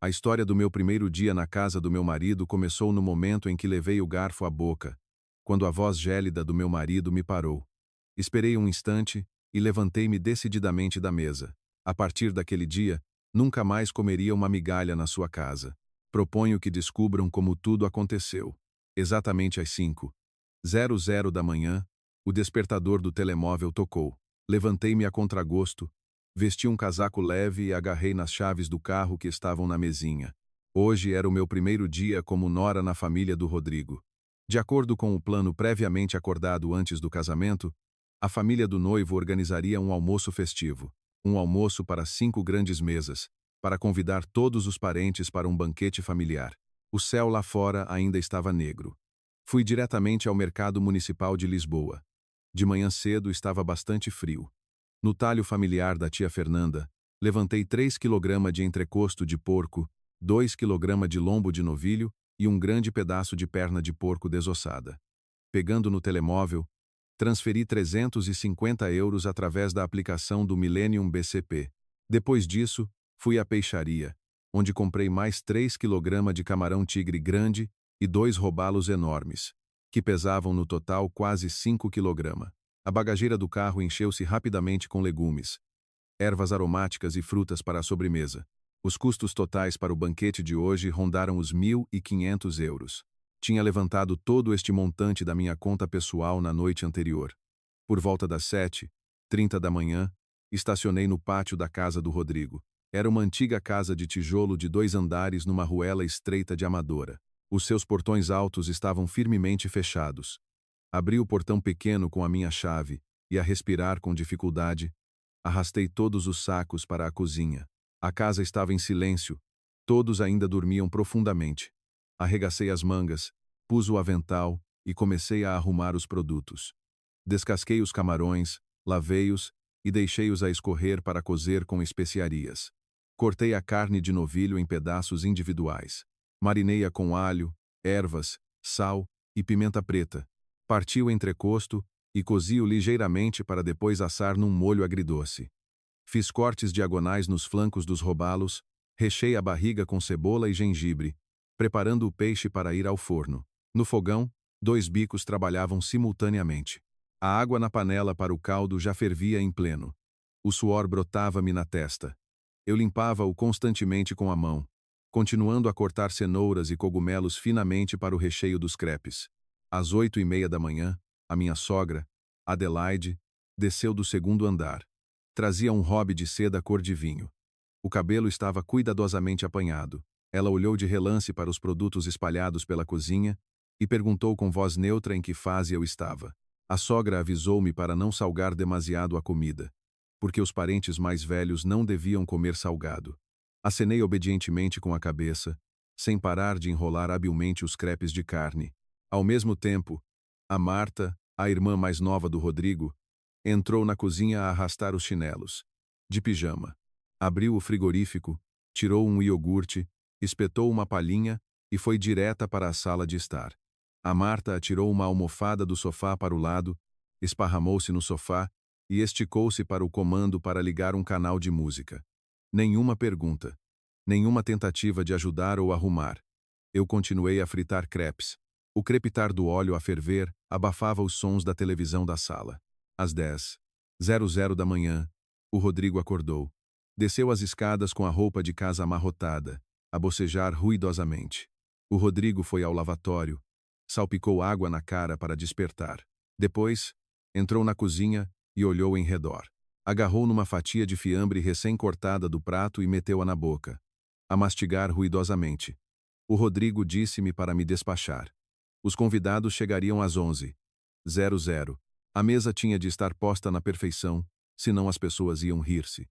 A história do meu primeiro dia na casa do meu marido começou no momento em que levei o garfo à boca, quando a voz gélida do meu marido me parou. Esperei um instante e levantei-me decididamente da mesa. A partir daquele dia, nunca mais comeria uma migalha na sua casa. Proponho que descubram como tudo aconteceu. Exatamente às 5h00 da manhã, o despertador do telemóvel tocou. Levantei-me a contragosto, vesti um casaco leve e agarrei nas chaves do carro que estavam na mesinha. Hoje era o meu primeiro dia como nora na família do Rodrigo. De acordo com o plano previamente acordado antes do casamento, a família do noivo organizaria um almoço festivo. Um almoço para 5 grandes mesas, para convidar todos os parentes para um banquete familiar. O céu lá fora ainda estava negro. Fui diretamente ao mercado municipal de Lisboa. De manhã cedo estava bastante frio. No talho familiar da tia Fernanda, levantei 3 kg de entrecosto de porco, 2 kg de lombo de novilho e um grande pedaço de perna de porco desossada. Pegando no telemóvel, transferi 350 euros através da aplicação do Millennium BCP. Depois disso, fui à peixaria, onde comprei mais 3 kg de camarão tigre grande e 2 robalos enormes, que pesavam no total quase 5 kg. A bagageira do carro encheu-se rapidamente com legumes, ervas aromáticas e frutas para a sobremesa. Os custos totais para o banquete de hoje rondaram os 1.500 euros. Tinha levantado todo este montante da minha conta pessoal na noite anterior. Por volta das 7h30 da manhã, estacionei no pátio da casa do Rodrigo. Era uma antiga casa de tijolo de 2 andares numa ruela estreita de Amadora. Os seus portões altos estavam firmemente fechados. Abri o portão pequeno com a minha chave e, a respirar com dificuldade, arrastei todos os sacos para a cozinha. A casa estava em silêncio, todos ainda dormiam profundamente. Arregacei as mangas, pus o avental e comecei a arrumar os produtos. Descasquei os camarões, lavei-os e deixei-os a escorrer para cozer com especiarias. Cortei a carne de novilho em pedaços individuais. Marinei-a com alho, ervas, sal e pimenta preta. Parti o entrecosto e cozi-o ligeiramente para depois assar num molho agridoce. Fiz cortes diagonais nos flancos dos robalos, rechei a barriga com cebola e gengibre, preparando o peixe para ir ao forno. No fogão, 2 bicos trabalhavam simultaneamente. A água na panela para o caldo já fervia em pleno. O suor brotava-me na testa. Eu limpava-o constantemente com a mão, continuando a cortar cenouras e cogumelos finamente para o recheio dos crepes. Às 8h30 da manhã, a minha sogra, Adelaide, desceu do 2º andar. Trazia um robe de seda cor de vinho. O cabelo estava cuidadosamente apanhado. Ela olhou de relance para os produtos espalhados pela cozinha e perguntou com voz neutra em que fase eu estava. A sogra avisou-me para não salgar demasiado a comida, porque os parentes mais velhos não deviam comer salgado. Acenei obedientemente com a cabeça, sem parar de enrolar habilmente os crepes de carne. Ao mesmo tempo, a Marta, a irmã mais nova do Rodrigo, entrou na cozinha a arrastar os chinelos. De pijama. Abriu o frigorífico, tirou um iogurte, espetou uma palhinha e foi direta para a sala de estar. A Marta atirou uma almofada do sofá para o lado, esparramou-se no sofá e esticou-se para o comando para ligar um canal de música. Nenhuma pergunta. Nenhuma tentativa de ajudar ou arrumar. Eu continuei a fritar crepes. O crepitar do óleo a ferver abafava os sons da televisão da sala. Às 10h00 da manhã, o Rodrigo acordou. Desceu as escadas com a roupa de casa amarrotada, a bocejar ruidosamente. O Rodrigo foi ao lavatório, salpicou água na cara para despertar. Depois, entrou na cozinha e olhou em redor. Agarrou numa fatia de fiambre recém-cortada do prato e meteu-a na boca, a mastigar ruidosamente. O Rodrigo disse-me para me despachar. Os convidados chegariam às 11h00. A mesa tinha de estar posta na perfeição, senão as pessoas iam rir-se.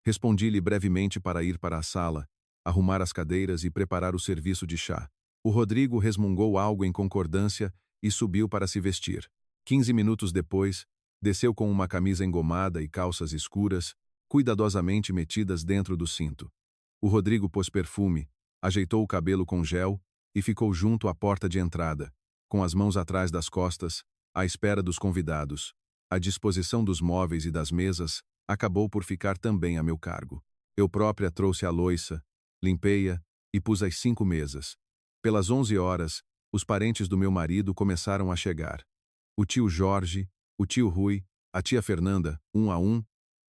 Respondi-lhe brevemente para ir para a sala, arrumar as cadeiras e preparar o serviço de chá. O Rodrigo resmungou algo em concordância e subiu para se vestir. 15 minutos depois, desceu com uma camisa engomada e calças escuras, cuidadosamente metidas dentro do cinto. O Rodrigo pôs perfume, ajeitou o cabelo com gel e ficou junto à porta de entrada, com as mãos atrás das costas, à espera dos convidados. A disposição dos móveis e das mesas acabou por ficar também a meu cargo. Eu própria trouxe a louça, limpei-a e pus as 5 mesas. Pelas 11 horas, os parentes do meu marido começaram a chegar. O tio Jorge, o tio Rui, a tia Fernanda, um a um,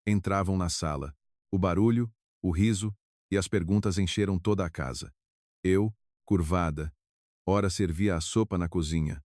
entravam na sala. O barulho, o riso e as perguntas encheram toda a casa. Eu, curvada, ora servia a sopa na cozinha,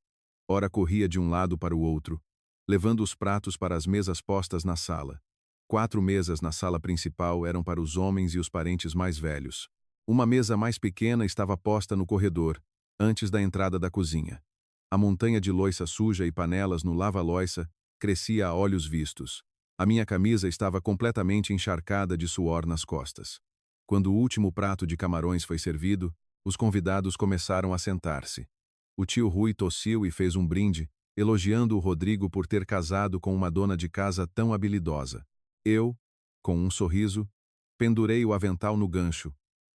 ora corria de um lado para o outro, levando os pratos para as mesas postas na sala. 4 mesas na sala principal eram para os homens e os parentes mais velhos. Uma mesa mais pequena estava posta no corredor, antes da entrada da cozinha. A montanha de louça suja e panelas no lava-loiça crescia a olhos vistos. A minha camisa estava completamente encharcada de suor nas costas. Quando o último prato de camarões foi servido, os convidados começaram a sentar-se. O tio Rui tossiu e fez um brinde, elogiando o Rodrigo por ter casado com uma dona de casa tão habilidosa. Eu, com um sorriso, pendurei o avental no gancho,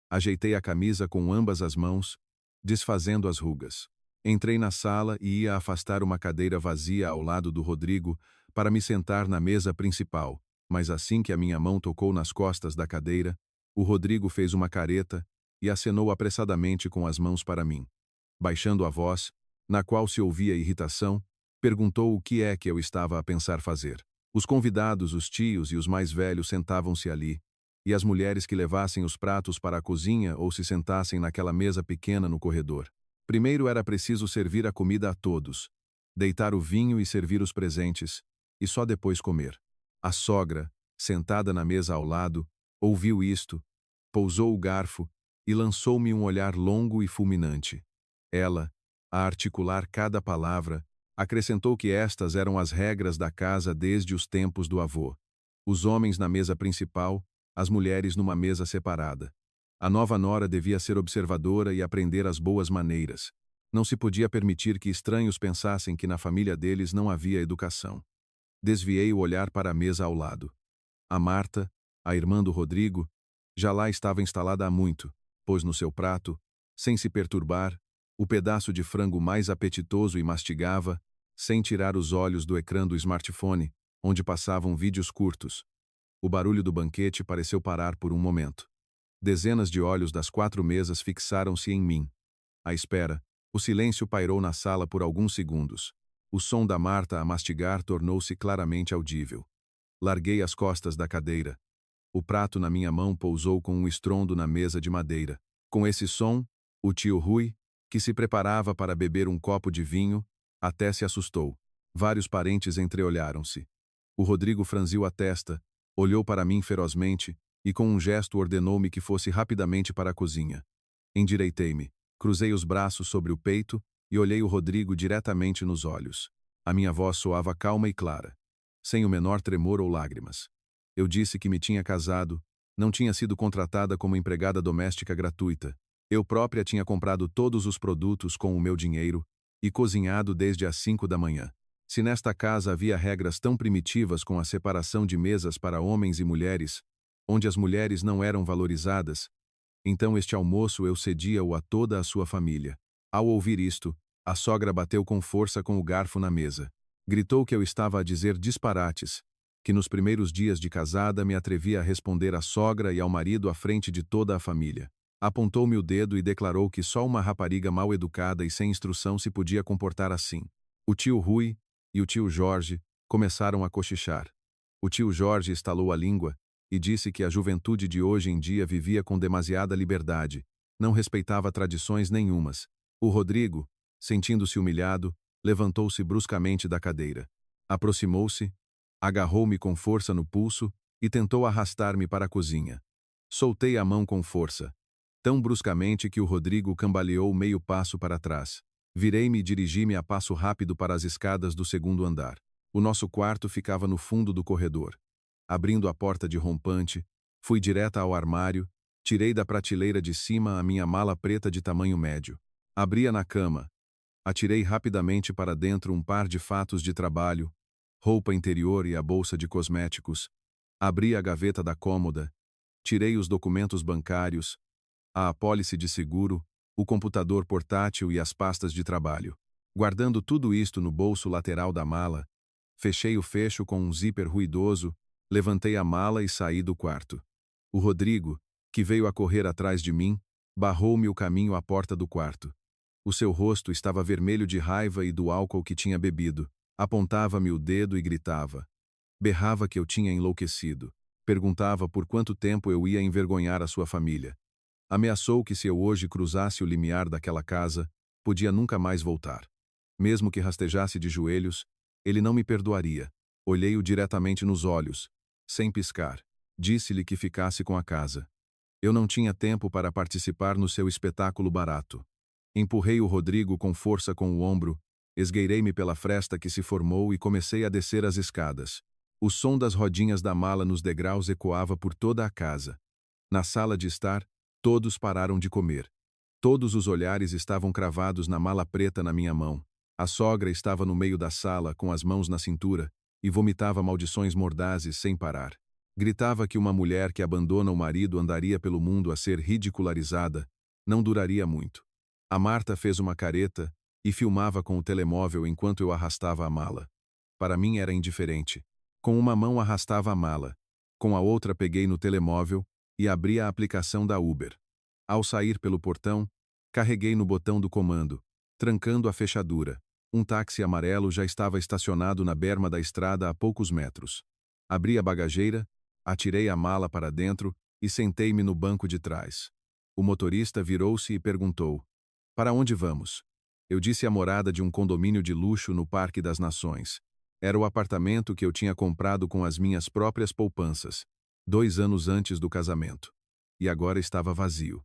ajeitei a camisa com ambas as mãos, desfazendo as rugas. Entrei na sala e ia afastar uma cadeira vazia ao lado do Rodrigo para me sentar na mesa principal, mas assim que a minha mão tocou nas costas da cadeira, o Rodrigo fez uma careta e acenou apressadamente com as mãos para mim. Baixando a voz, na qual se ouvia irritação, perguntou o que é que eu estava a pensar fazer. Os convidados, os tios e os mais velhos sentavam-se ali, e as mulheres que levassem os pratos para a cozinha ou se sentassem naquela mesa pequena no corredor. Primeiro era preciso servir a comida a todos, deitar o vinho e servir os presentes, e só depois comer. A sogra, sentada na mesa ao lado, ouviu isto, pousou o garfo e lançou-me um olhar longo e fulminante. Ela, a articular cada palavra, acrescentou que estas eram as regras da casa desde os tempos do avô. Os homens na mesa principal, as mulheres numa mesa separada. A nova nora devia ser observadora e aprender as boas maneiras. Não se podia permitir que estranhos pensassem que na família deles não havia educação. Desviei o olhar para a mesa ao lado. A Marta, a irmã do Rodrigo, já lá estava instalada há muito, pôs no seu prato, sem se perturbar, o pedaço de frango mais apetitoso e mastigava, sem tirar os olhos do ecrã do smartphone, onde passavam vídeos curtos. O barulho do banquete pareceu parar por um momento. Dezenas de olhos das 4 mesas fixaram-se em mim. À espera, o silêncio pairou na sala por alguns segundos. O som da Marta a mastigar tornou-se claramente audível. Larguei as costas da cadeira. O prato na minha mão pousou com um estrondo na mesa de madeira. Com esse som, o tio Rui, que se preparava para beber um copo de vinho, até se assustou. Vários parentes entreolharam-se. O Rodrigo franziu a testa, olhou para mim ferozmente e com um gesto ordenou-me que fosse rapidamente para a cozinha. Endireitei-me, cruzei os braços sobre o peito e olhei o Rodrigo diretamente nos olhos. A minha voz soava calma e clara, sem o menor tremor ou lágrimas. Eu disse que me tinha casado, não tinha sido contratada como empregada doméstica gratuita. Eu própria tinha comprado todos os produtos com o meu dinheiro e cozinhado desde as 5 da manhã. Se nesta casa havia regras tão primitivas com a separação de mesas para homens e mulheres, onde as mulheres não eram valorizadas, então este almoço eu cedia-o a toda a sua família. Ao ouvir isto, a sogra bateu com força com o garfo na mesa. Gritou que eu estava a dizer disparates, que nos primeiros dias de casada me atrevia a responder à sogra e ao marido à frente de toda a família. Apontou-me o dedo e declarou que só uma rapariga mal educada e sem instrução se podia comportar assim. O tio Rui e o tio Jorge começaram a cochichar. O tio Jorge estalou a língua e disse que a juventude de hoje em dia vivia com demasiada liberdade, não respeitava tradições nenhumas. O Rodrigo, sentindo-se humilhado, levantou-se bruscamente da cadeira. Aproximou-se, agarrou-me com força no pulso e tentou arrastar-me para a cozinha. Soltei a mão com força, tão bruscamente que o Rodrigo cambaleou meio passo para trás. Virei-me e dirigi-me a passo rápido para as escadas do 2º andar. O nosso quarto ficava no fundo do corredor. Abrindo a porta de rompante, fui direta ao armário, tirei da prateleira de cima a minha mala preta de tamanho médio. Abri-a na cama. Atirei rapidamente para dentro um par de fatos de trabalho, roupa interior e a bolsa de cosméticos. Abri a gaveta da cômoda, tirei os documentos bancários, a apólice de seguro, o computador portátil e as pastas de trabalho. Guardando tudo isto no bolso lateral da mala, fechei o fecho com um zíper ruidoso, levantei a mala e saí do quarto. O Rodrigo, que veio a correr atrás de mim, Barrou-me o caminho à porta do quarto. O seu rosto estava vermelho de raiva e do álcool que tinha bebido. Apontava-me o dedo e gritava. Berrava que eu tinha enlouquecido. Perguntava por quanto tempo eu ia envergonhar a sua família. Ameaçou que se eu hoje cruzasse o limiar daquela casa, podia nunca mais voltar. Mesmo que rastejasse de joelhos, ele não me perdoaria. Olhei-o diretamente nos olhos, sem piscar. Disse-lhe que ficasse com a casa. Eu não tinha tempo para participar no seu espetáculo barato. Empurrei o Rodrigo com força com o ombro, esgueirei-me pela fresta que se formou e comecei a descer as escadas. O som das rodinhas da mala nos degraus ecoava por toda a casa. Na sala de estar, todos pararam de comer. Todos os olhares estavam cravados na mala preta na minha mão. A sogra estava no meio da sala, com as mãos na cintura, e vomitava maldições mordazes sem parar. Gritava que uma mulher que abandona o marido andaria pelo mundo a ser ridicularizada, não duraria muito. A Marta fez uma careta e filmava com o telemóvel enquanto eu arrastava a mala. Para mim era indiferente. Com uma mão arrastava a mala. Com a outra peguei no telemóvel e abri a aplicação da Uber. Ao sair pelo portão, carreguei no botão do comando, trancando a fechadura. Um táxi amarelo já estava estacionado na berma da estrada a poucos metros. Abri a bagageira, atirei a mala para dentro e sentei-me no banco de trás. O motorista virou-se e perguntou: "Para onde vamos?" Eu disse a morada de um condomínio de luxo no Parque das Nações. Era o apartamento que eu tinha comprado com as minhas próprias poupanças, 2 anos antes do casamento. E agora estava vazio.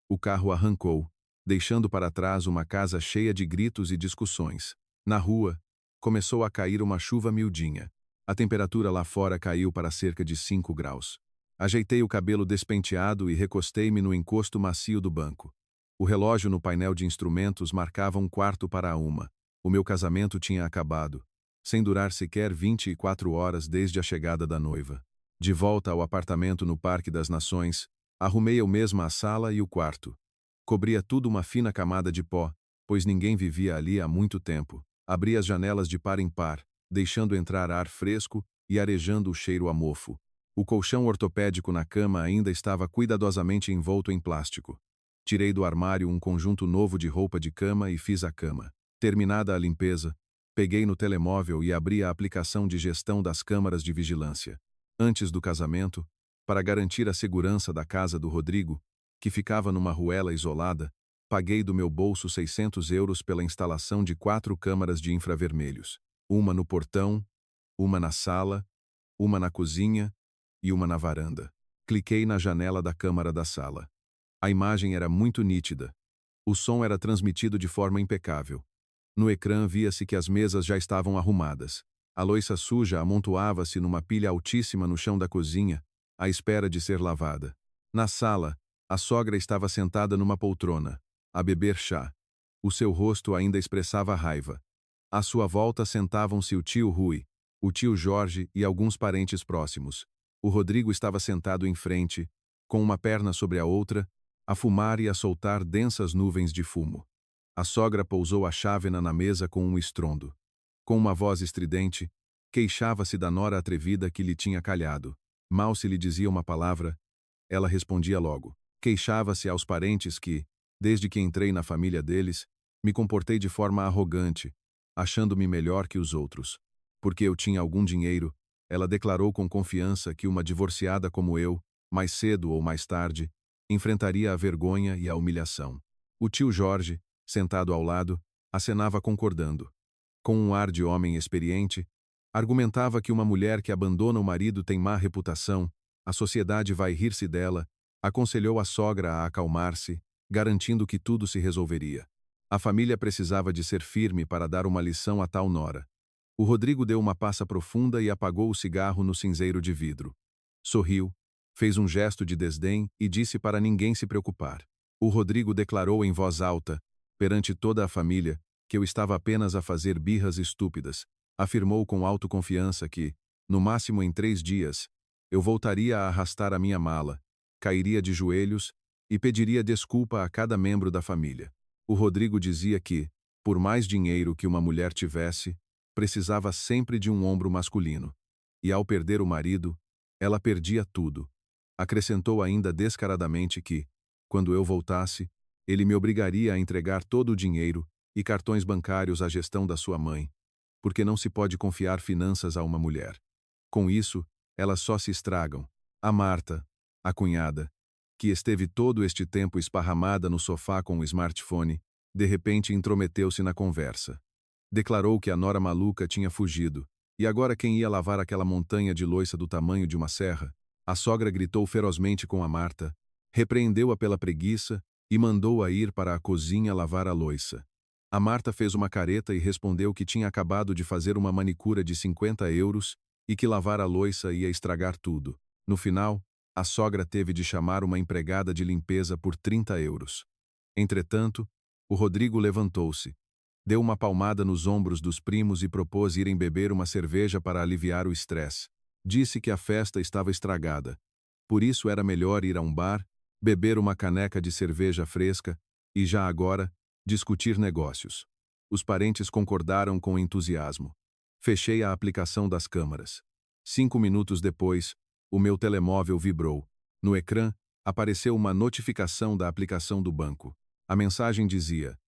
O carro arrancou, deixando para trás uma casa cheia de gritos e discussões. Na rua, começou a cair uma chuva miudinha. A temperatura lá fora caiu para cerca de 5 graus. Ajeitei o cabelo despenteado e recostei-me no encosto macio do banco. O relógio no painel de instrumentos marcava 1:15 para 1. O meu casamento tinha acabado, sem durar sequer 24 horas desde a chegada da noiva. De volta ao apartamento no Parque das Nações, arrumei eu mesma a sala e o quarto. Cobria tudo uma fina camada de pó, pois ninguém vivia ali há muito tempo. Abri as janelas de par em par, deixando entrar ar fresco e arejando o cheiro a mofo. O colchão ortopédico na cama ainda estava cuidadosamente envolto em plástico. Tirei do armário um conjunto novo de roupa de cama e fiz a cama. Terminada a limpeza, peguei no telemóvel e abri a aplicação de gestão das câmaras de vigilância. Antes do casamento, para garantir a segurança da casa do Rodrigo, que ficava numa ruela isolada, paguei do meu bolso 600 euros pela instalação de 4 câmaras de infravermelhos. Uma no portão, uma na sala, uma na cozinha e uma na varanda. Cliquei na janela da câmara da sala. A imagem era muito nítida. O som era transmitido de forma impecável. No ecrã via-se que as mesas já estavam arrumadas. A louça suja amontoava-se numa pilha altíssima no chão da cozinha, à espera de ser lavada. Na sala, a sogra estava sentada numa poltrona, a beber chá. O seu rosto ainda expressava raiva. À sua volta sentavam-se o tio Rui, o tio Jorge e alguns parentes próximos. O Rodrigo estava sentado em frente, com uma perna sobre a outra, a fumar e a soltar densas nuvens de fumo. A sogra pousou a chávena na mesa com um estrondo. Com uma voz estridente, queixava-se da nora atrevida que lhe tinha calhado. Mal se lhe dizia uma palavra, ela respondia logo. Queixava-se aos parentes que, desde que entrei na família deles, me comportei de forma arrogante, achando-me melhor que os outros. Porque eu tinha algum dinheiro, ela declarou com confiança que uma divorciada como eu, mais cedo ou mais tarde, enfrentaria a vergonha e a humilhação. O tio Jorge, sentado ao lado, acenava concordando. Com um ar de homem experiente, argumentava que uma mulher que abandona o marido tem má reputação, a sociedade vai rir-se dela, aconselhou a sogra a acalmar-se, garantindo que tudo se resolveria. A família precisava de ser firme para dar uma lição a tal nora. O Rodrigo deu uma passa profunda e apagou o cigarro no cinzeiro de vidro. Sorriu, fez um gesto de desdém e disse para ninguém se preocupar. O Rodrigo declarou em voz alta, perante toda a família, que eu estava apenas a fazer birras estúpidas. Afirmou com autoconfiança que, no máximo em 3 dias, eu voltaria a arrastar a minha mala, cairia de joelhos e pediria desculpa a cada membro da família. O Rodrigo dizia que, por mais dinheiro que uma mulher tivesse, precisava sempre de um ombro masculino. E ao perder o marido, ela perdia tudo. Acrescentou ainda descaradamente que, Quando eu voltasse, ele me obrigaria a entregar todo o dinheiro e cartões bancários à gestão da sua mãe, porque não se pode confiar finanças a uma mulher. Com isso, elas só se estragam. A Marta, a cunhada, que esteve todo este tempo esparramada no sofá com o smartphone, de repente intrometeu-se na conversa. Declarou que a nora maluca tinha fugido, e agora quem ia lavar aquela montanha de louça do tamanho de uma serra? A sogra gritou ferozmente com a Marta, repreendeu-a pela preguiça e mandou-a ir para a cozinha lavar a louça. A Marta fez uma careta e respondeu que tinha acabado de fazer uma manicura de 50 euros e que lavar a louça ia estragar tudo. No final, a sogra teve de chamar uma empregada de limpeza por 30 euros. Entretanto, o Rodrigo levantou-se, deu uma palmada nos ombros dos primos e propôs irem beber uma cerveja para aliviar o estresse. Disse que a festa estava estragada. Por isso era melhor ir a um bar, beber uma caneca de cerveja fresca e, já agora, discutir negócios. Os parentes concordaram com entusiasmo. Fechei a aplicação das câmaras. 5 minutos depois, o meu telemóvel vibrou. No ecrã, apareceu uma notificação da aplicação do banco. A mensagem dizia: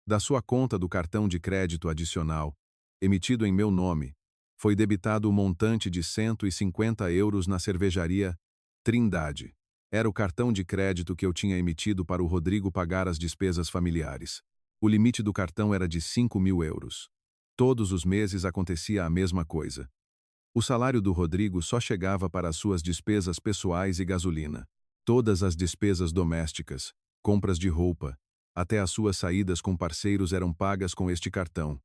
da sua conta do cartão de crédito adicional, emitido em meu nome, foi debitado o montante de 150 euros na cervejaria Trindade. Era o cartão de crédito que eu tinha emitido para o Rodrigo pagar as despesas familiares. O limite do cartão era de 5.000 euros. Todos os meses acontecia a mesma coisa. O salário do Rodrigo só chegava para as suas despesas pessoais e gasolina. Todas as despesas domésticas, compras de roupa, até as suas saídas com parceiros eram pagas com este cartão.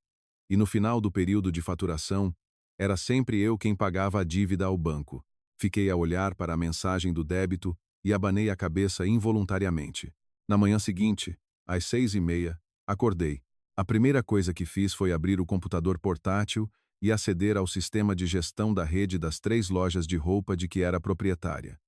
E no final do período de faturação, era sempre eu quem pagava a dívida ao banco. Fiquei a olhar para a mensagem do débito e abanei a cabeça involuntariamente. Na manhã seguinte, às 6h30, acordei. A primeira coisa que fiz foi abrir o computador portátil e aceder ao sistema de gestão da rede das 3 lojas de roupa de que era proprietária.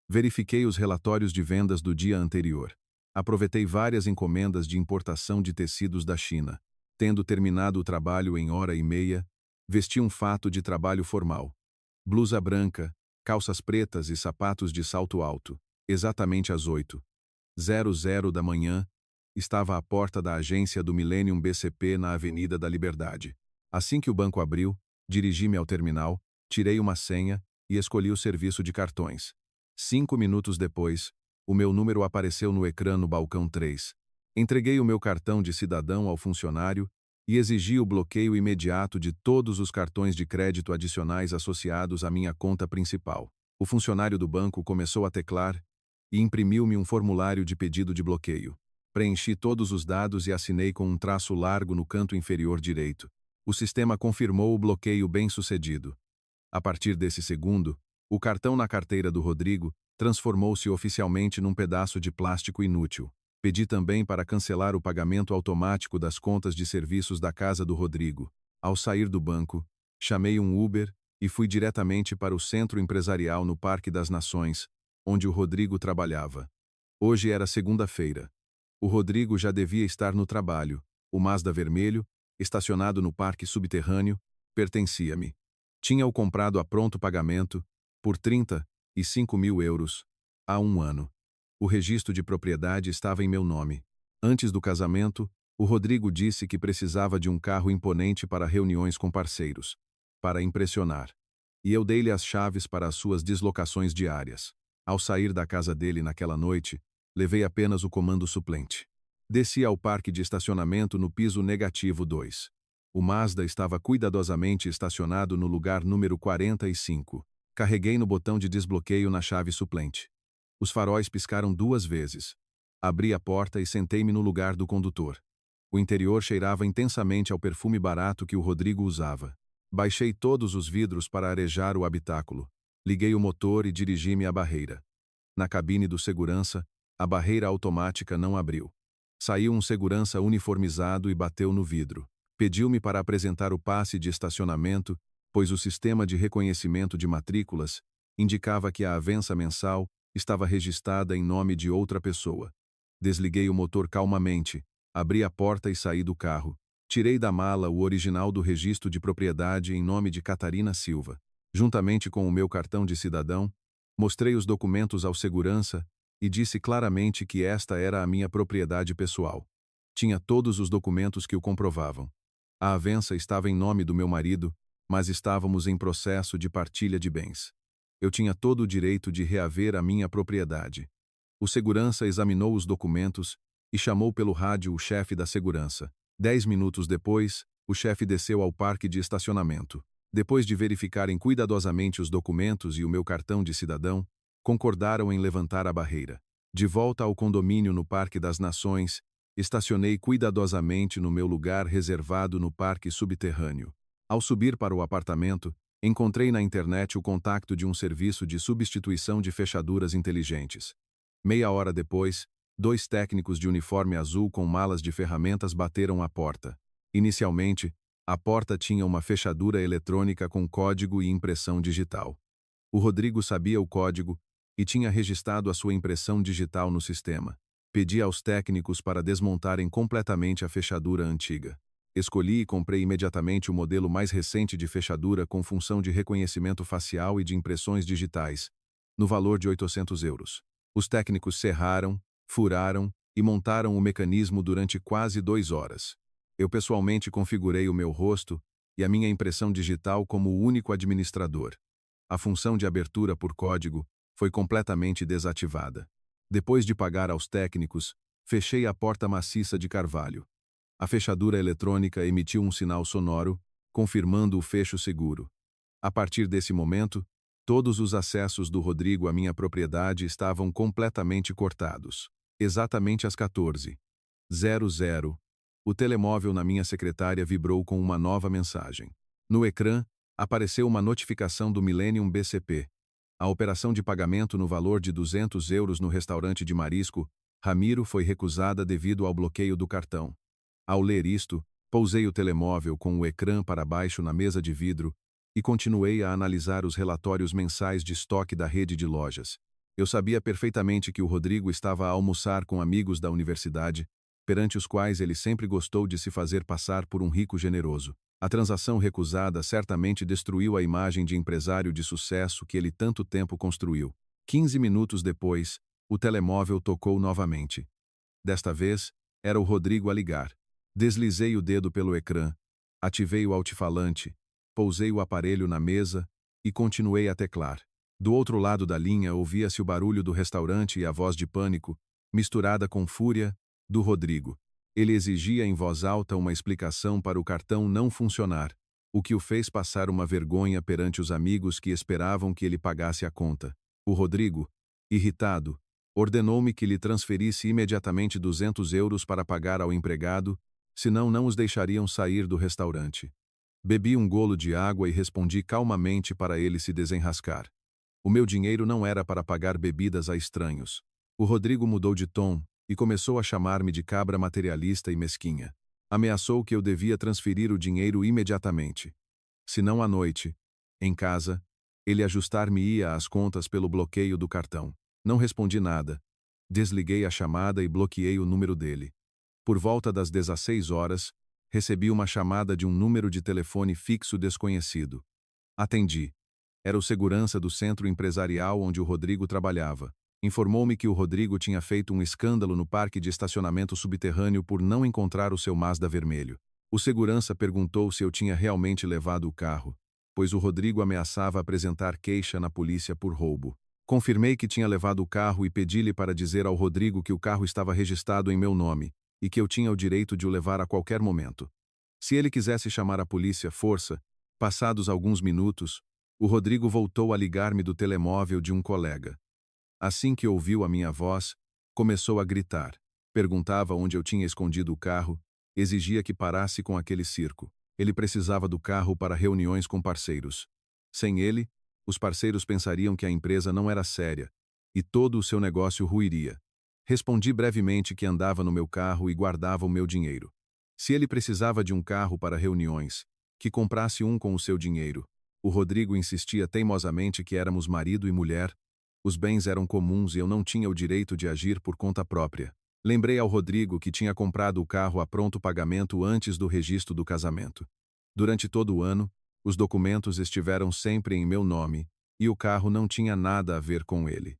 Verifiquei os relatórios de vendas do dia anterior. Aproveitei várias encomendas de importação de tecidos da China. Tendo terminado o trabalho em 1h30, vesti um fato de trabalho formal. Blusa branca, calças pretas e sapatos de salto alto. Exatamente às 8h00 da manhã, estava à porta da agência do Millennium BCP na Avenida da Liberdade. Assim que o banco abriu, dirigi-me ao terminal, tirei uma senha e escolhi o serviço de cartões. 5 minutos depois, o meu número apareceu no ecrã no balcão 3. Entreguei o meu cartão de cidadão ao funcionário e exigi o bloqueio imediato de todos os cartões de crédito adicionais associados à minha conta principal. O funcionário do banco começou a teclar e imprimiu-me um formulário de pedido de bloqueio. Preenchi todos os dados e assinei com um traço largo no canto inferior direito. O sistema confirmou o bloqueio bem-sucedido. A partir desse segundo, o cartão na carteira do Rodrigo transformou-se oficialmente num pedaço de plástico inútil. Pedi também para cancelar o pagamento automático das contas de serviços da casa do Rodrigo. Ao sair do banco, chamei um Uber e fui diretamente para o centro empresarial no Parque das Nações, onde o Rodrigo trabalhava. Hoje era segunda-feira. O Rodrigo já devia estar no trabalho. O Mazda vermelho, estacionado no parque subterrâneo, pertencia-me. Tinha-o comprado a pronto pagamento, por 35.000 euros, há 1 ano. O registro de propriedade estava em meu nome. Antes do casamento, o Rodrigo disse que precisava de um carro imponente para reuniões com parceiros, para impressionar. E eu dei-lhe as chaves para as suas deslocações diárias. Ao sair da casa dele naquela noite, levei apenas o comando suplente. Desci ao parque de estacionamento no piso negativo 2. O Mazda estava cuidadosamente estacionado no lugar número 45. Carreguei no botão de desbloqueio na chave suplente. Os faróis piscaram 2 vezes. Abri a porta e sentei-me no lugar do condutor. O interior cheirava intensamente ao perfume barato que o Rodrigo usava. Baixei todos os vidros para arejar o habitáculo. Liguei o motor e dirigi-me à barreira. Na cabine do segurança, a barreira automática não abriu. Saiu um segurança uniformizado e bateu no vidro. Pediu-me para apresentar o passe de estacionamento, pois o sistema de reconhecimento de matrículas indicava que a avença mensal estava registrada em nome de outra pessoa. Desliguei o motor calmamente, abri a porta e saí do carro. Tirei da mala o original do registro de propriedade em nome de Catarina Silva. Juntamente com o meu cartão de cidadão, mostrei os documentos ao segurança e disse claramente que esta era a minha propriedade pessoal. Tinha todos os documentos que o comprovavam. A avença estava em nome do meu marido, mas estávamos em processo de partilha de bens. Eu tinha todo o direito de reaver a minha propriedade. O segurança examinou os documentos e chamou pelo rádio o chefe da segurança. 10 minutos depois, o chefe desceu ao parque de estacionamento. Depois de verificarem cuidadosamente os documentos e o meu cartão de cidadão, concordaram em levantar a barreira. De volta ao condomínio no Parque das Nações, estacionei cuidadosamente no meu lugar reservado no parque subterrâneo. Ao subir para o apartamento, encontrei na internet o contato de um serviço de substituição de fechaduras inteligentes. Meia hora depois, 2 técnicos de uniforme azul com malas de ferramentas bateram à porta. Inicialmente, a porta tinha uma fechadura eletrônica com código e impressão digital. O Rodrigo sabia o código e tinha registrado a sua impressão digital no sistema. Pedi aos técnicos para desmontarem completamente a fechadura antiga. Escolhi e comprei imediatamente o modelo mais recente de fechadura com função de reconhecimento facial e de impressões digitais, no valor de €800. Os técnicos serraram, furaram e montaram o mecanismo durante quase 2 horas. Eu pessoalmente configurei o meu rosto e a minha impressão digital como o único administrador. A função de abertura por código foi completamente desativada. Depois de pagar aos técnicos, fechei a porta maciça de carvalho. A fechadura eletrônica emitiu um sinal sonoro, confirmando o fecho seguro. A partir desse momento, todos os acessos do Rodrigo à minha propriedade estavam completamente cortados. Exatamente às 14h00, o telemóvel na minha secretária vibrou com uma nova mensagem. No ecrã, apareceu uma notificação do Millennium BCP. A operação de pagamento no valor de €200 no restaurante de marisco, Ramiro, foi recusada devido ao bloqueio do cartão. Ao ler isto, pousei o telemóvel com o ecrã para baixo na mesa de vidro e continuei a analisar os relatórios mensais de estoque da rede de lojas. Eu sabia perfeitamente que o Rodrigo estava a almoçar com amigos da universidade, perante os quais ele sempre gostou de se fazer passar por um rico generoso. A transação recusada certamente destruiu a imagem de empresário de sucesso que ele tanto tempo construiu. 15 minutos depois, o telemóvel tocou novamente. Desta vez, era o Rodrigo a ligar. Deslizei o dedo pelo ecrã, ativei o altifalante, pousei o aparelho na mesa e continuei a teclar. Do outro lado da linha ouvia-se o barulho do restaurante e a voz de pânico, misturada com fúria, do Rodrigo. Ele exigia em voz alta uma explicação para o cartão não funcionar, o que o fez passar uma vergonha perante os amigos que esperavam que ele pagasse a conta. O Rodrigo, irritado, ordenou-me que lhe transferisse imediatamente €200 para pagar ao empregado, senão não os deixariam sair do restaurante. Bebi um golo de água e respondi calmamente para ele se desenrascar. O meu dinheiro não era para pagar bebidas a estranhos. O Rodrigo mudou de tom e começou a chamar-me de cabra materialista e mesquinha. Ameaçou que eu devia transferir o dinheiro imediatamente. Se não à noite, em casa, ele ajustar-me-ia as contas pelo bloqueio do cartão. Não respondi nada. Desliguei a chamada e bloqueei o número dele. Por volta das 16h, recebi uma chamada de um número de telefone fixo desconhecido. Atendi. Era o segurança do centro empresarial onde o Rodrigo trabalhava. Informou-me que o Rodrigo tinha feito um escândalo no parque de estacionamento subterrâneo por não encontrar o seu Mazda vermelho. O segurança perguntou se eu tinha realmente levado o carro, pois o Rodrigo ameaçava apresentar queixa na polícia por roubo. Confirmei que tinha levado o carro e pedi-lhe para dizer ao Rodrigo que o carro estava registrado em meu nome e que eu tinha o direito de o levar a qualquer momento. Se ele quisesse chamar a polícia, força. Passados alguns minutos, o Rodrigo voltou a ligar-me do telemóvel de um colega. Assim que ouviu a minha voz, começou a gritar. Perguntava onde eu tinha escondido o carro, exigia que parasse com aquele circo. Ele precisava do carro para reuniões com parceiros. Sem ele, os parceiros pensariam que a empresa não era séria, e todo o seu negócio ruiria. Respondi brevemente que andava no meu carro e guardava o meu dinheiro. Se ele precisava de um carro para reuniões, que comprasse um com o seu dinheiro. O Rodrigo insistia teimosamente que éramos marido e mulher. Os bens eram comuns e eu não tinha o direito de agir por conta própria. Lembrei ao Rodrigo que tinha comprado o carro a pronto pagamento antes do registro do casamento. Durante todo o ano, os documentos estiveram sempre em meu nome, e o carro não tinha nada a ver com ele.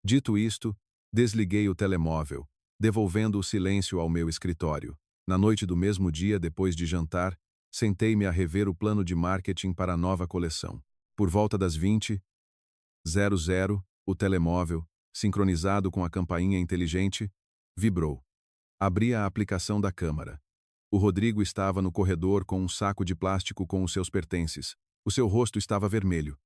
Dito isto, Desliguei o telemóvel, devolvendo o silêncio ao meu escritório. Na noite do mesmo dia, depois de jantar, sentei-me a rever o plano de marketing para a nova coleção. Por volta das 20h00, o telemóvel, sincronizado com a campainha inteligente, vibrou. Abri a aplicação da câmara. O Rodrigo estava no corredor com um saco de plástico com os seus pertences. O seu rosto estava vermelho.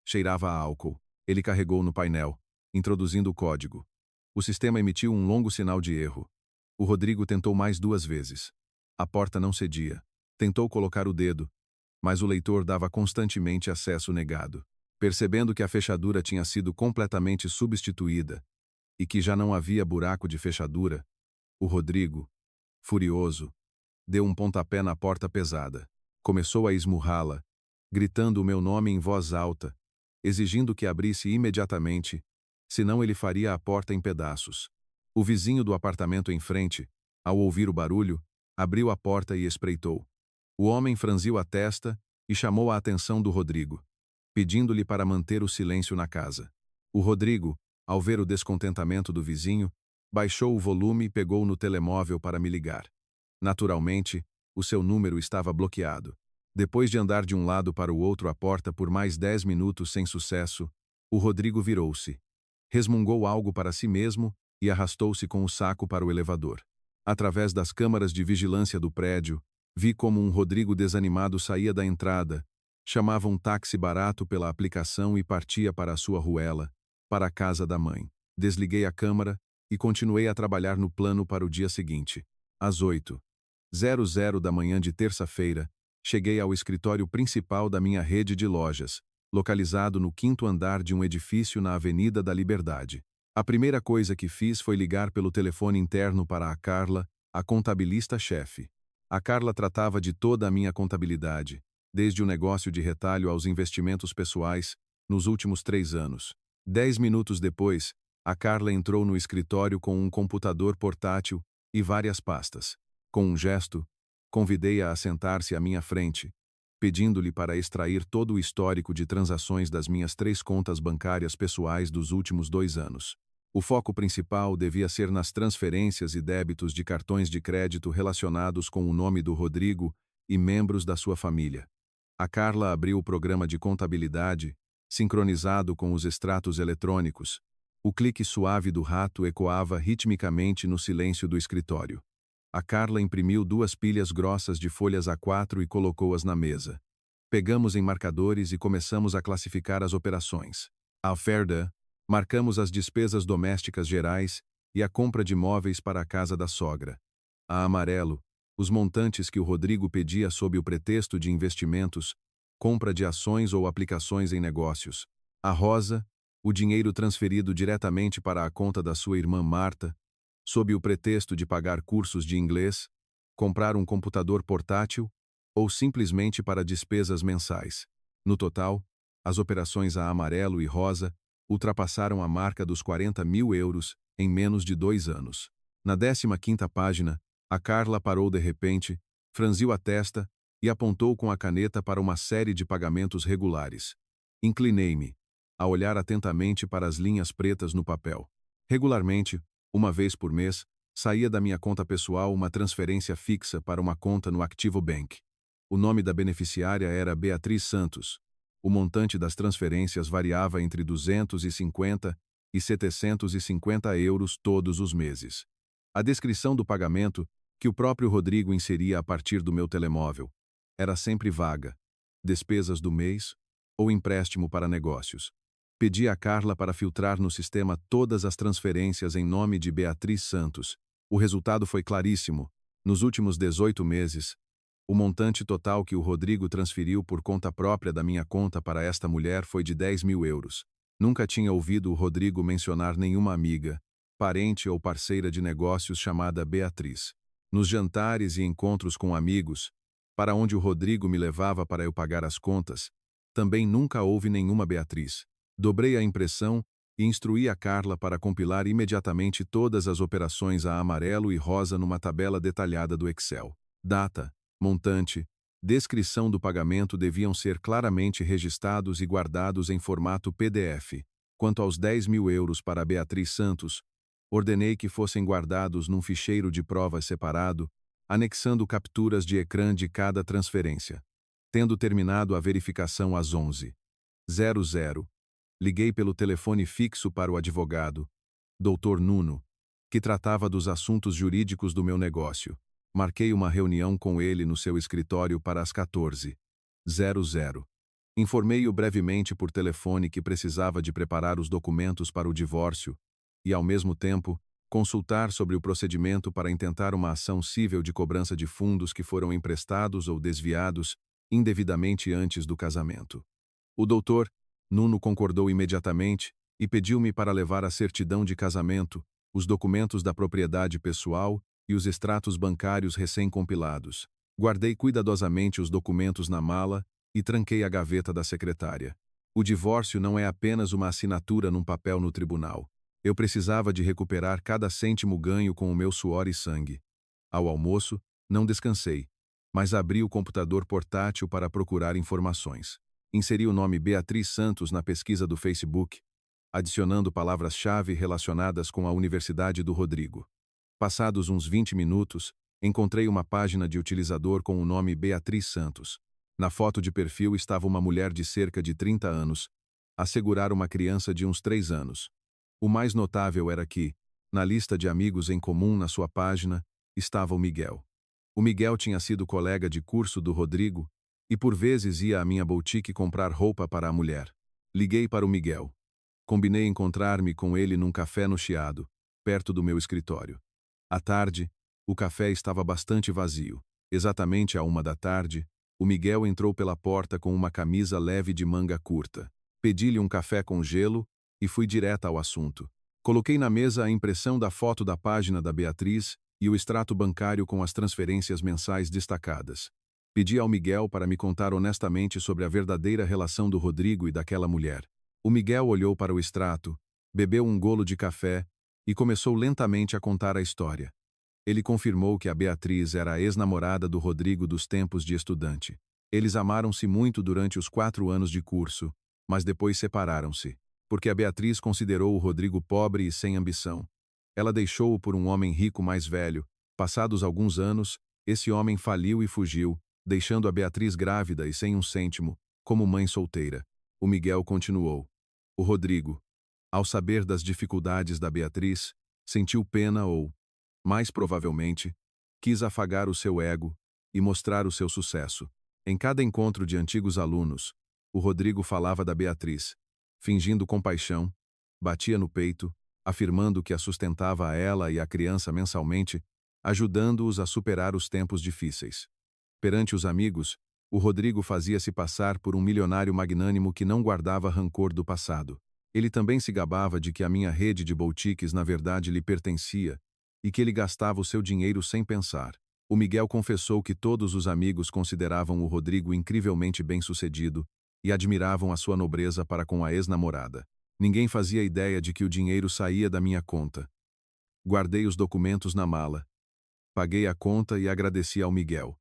Cheirava a álcool. Ele carregou no painel, introduzindo o código. O sistema emitiu um longo sinal de erro. O Rodrigo tentou mais 2 vezes. A porta não cedia. Tentou colocar o dedo, mas o leitor dava constantemente acesso negado. Percebendo que a fechadura tinha sido completamente substituída e que já não havia buraco de fechadura, o Rodrigo, furioso, deu um pontapé na porta pesada. Começou a esmurrá-la, gritando o meu nome em voz alta, exigindo que abrisse imediatamente, senão ele faria a porta em pedaços. O vizinho do apartamento em frente, ao ouvir o barulho, abriu a porta e espreitou. O homem franziu a testa e chamou a atenção do Rodrigo, pedindo-lhe para manter o silêncio na casa. O Rodrigo, ao ver o descontentamento do vizinho, baixou o volume e pegou no telemóvel para me ligar. Naturalmente, o seu número estava bloqueado. Depois de andar de um lado para o outro a porta por mais 10 minutos sem sucesso, o Rodrigo virou-se. Resmungou algo para si mesmo e arrastou-se com o saco para o elevador. Através das câmaras de vigilância do prédio, vi como um Rodrigo desanimado saía da entrada, chamava um táxi barato pela aplicação e partia para a sua ruela, para a casa da mãe. Desliguei a câmara e continuei a trabalhar no plano para o dia seguinte. Às 8h00 da manhã de terça-feira, cheguei ao escritório principal da minha rede de lojas, localizado no 5º andar de um edifício na Avenida da Liberdade. A primeira coisa que fiz foi ligar pelo telefone interno para a Carla, a contabilista-chefe. A Carla tratava de toda a minha contabilidade, desde o negócio de retalho aos investimentos pessoais, nos últimos 3 anos. 10 minutos depois, a Carla entrou no escritório com um computador portátil e várias pastas. Com um gesto, convidei-a a sentar-se à minha frente, pedindo-lhe para extrair todo o histórico de transações das minhas 3 contas bancárias pessoais dos últimos 2 anos. O foco principal devia ser nas transferências e débitos de cartões de crédito relacionados com o nome do Rodrigo e membros da sua família. A Carla abriu o programa de contabilidade, sincronizado com os extratos eletrônicos. O clique suave do rato ecoava ritmicamente no silêncio do escritório. A Carla imprimiu 2 pilhas grossas de folhas A4 e colocou-as na mesa. Pegamos em marcadores e começamos a classificar as operações. A oferta, marcamos as despesas domésticas gerais e a compra de móveis para a casa da sogra. A amarelo, os montantes que o Rodrigo pedia sob o pretexto de investimentos, compra de ações ou aplicações em negócios. A rosa, o dinheiro transferido diretamente para a conta da sua irmã Marta, sob o pretexto de pagar cursos de inglês, comprar um computador portátil ou simplesmente para despesas mensais. No total, as operações a amarelo e rosa ultrapassaram a marca dos 40 mil euros em menos de 2 anos. Na 15ª página, a Carla parou de repente, franziu a testa e apontou com a caneta para uma série de pagamentos regulares. Inclinei-me, a olhar atentamente para as linhas pretas no papel. Regularmente, uma vez por mês, saía da minha conta pessoal uma transferência fixa para uma conta no Activo Bank. O nome da beneficiária era Beatriz Santos. O montante das transferências variava entre 250 e 750 euros todos os meses. A descrição do pagamento, que o próprio Rodrigo inseria a partir do meu telemóvel, era sempre vaga: despesas do mês ou empréstimo para negócios. Pedi a Carla para filtrar no sistema todas as transferências em nome de Beatriz Santos. O resultado foi claríssimo. Nos últimos 18 meses, o montante total que o Rodrigo transferiu por conta própria da minha conta para esta mulher foi de 10 mil euros. Nunca tinha ouvido o Rodrigo mencionar nenhuma amiga, parente ou parceira de negócios chamada Beatriz. Nos jantares e encontros com amigos, para onde o Rodrigo me levava para eu pagar as contas, também nunca houve nenhuma Beatriz. Dobrei a impressão e instruí a Carla para compilar imediatamente todas as operações a amarelo e rosa numa tabela detalhada do Excel. Data, montante, descrição do pagamento deviam ser claramente registrados e guardados em formato PDF. Quanto aos 10 mil euros para a Beatriz Santos, Ordenei que fossem guardados num ficheiro de provas separado, anexando capturas de ecrã de cada transferência. Tendo terminado a verificação às 11h00, liguei pelo telefone fixo para o advogado, Dr. Nuno, que tratava dos assuntos jurídicos do meu negócio. Marquei uma reunião com ele no seu escritório para as 14h00. Informei-o brevemente por telefone que precisava de preparar os documentos para o divórcio e, ao mesmo tempo, consultar sobre o procedimento para intentar uma ação cível de cobrança de fundos que foram emprestados ou desviados indevidamente antes do casamento. O doutor Nuno concordou imediatamente e pediu-me para levar a certidão de casamento, os documentos da propriedade pessoal e os extratos bancários recém-compilados. Guardei cuidadosamente os documentos na mala e tranquei a gaveta da secretária. O divórcio não é apenas uma assinatura num papel no tribunal. Eu precisava de recuperar cada cêntimo ganho com o meu suor e sangue. Ao almoço, não descansei, mas abri o computador portátil para procurar informações. Inseri o nome Beatriz Santos na pesquisa do Facebook, adicionando palavras-chave relacionadas com a Universidade do Rodrigo. Passados uns 20 minutos, encontrei uma página de utilizador com o nome Beatriz Santos. Na foto de perfil estava uma mulher de cerca de 30 anos, a segurar uma criança de uns 3 anos. O mais notável era que, na lista de amigos em comum na sua página, estava o Miguel. O Miguel tinha sido colega de curso do Rodrigo e por vezes ia à minha boutique comprar roupa para a mulher. Liguei para o Miguel. Combinei encontrar-me com ele num café no Chiado, perto do meu escritório. À tarde, o café estava bastante vazio. Exatamente à 1h da tarde, o Miguel entrou pela porta com uma camisa leve de manga curta. Pedi-lhe um café com gelo e fui direta ao assunto. Coloquei na mesa a impressão da foto da página da Beatriz e o extrato bancário com as transferências mensais destacadas. Pedi ao Miguel para me contar honestamente sobre a verdadeira relação do Rodrigo e daquela mulher. O Miguel olhou para o extrato, bebeu um golo de café e começou lentamente a contar a história. Ele confirmou que a Beatriz era a ex-namorada do Rodrigo dos tempos de estudante. Eles amaram-se muito durante os 4 anos de curso, mas depois separaram-se, porque a Beatriz considerou o Rodrigo pobre e sem ambição. Ela deixou-o por um homem rico mais velho. Passados alguns anos, esse homem faliu e fugiu, deixando a Beatriz grávida e sem um cêntimo, como mãe solteira. O Miguel continuou. O Rodrigo, ao saber das dificuldades da Beatriz, sentiu pena ou, mais provavelmente, quis afagar o seu ego e mostrar o seu sucesso. Em cada encontro de antigos alunos, o Rodrigo falava da Beatriz, fingindo compaixão, batia no peito, afirmando que a sustentava a ela e a criança mensalmente, ajudando-os a superar os tempos difíceis. Perante os amigos, o Rodrigo fazia-se passar por um milionário magnânimo que não guardava rancor do passado. Ele também se gabava de que a minha rede de boutiques na verdade lhe pertencia e que ele gastava o seu dinheiro sem pensar. O Miguel confessou que todos os amigos consideravam o Rodrigo incrivelmente bem-sucedido e admiravam a sua nobreza para com a ex-namorada. Ninguém fazia ideia de que o dinheiro saía da minha conta. Guardei os documentos na mala. Paguei a conta e agradeci ao Miguel.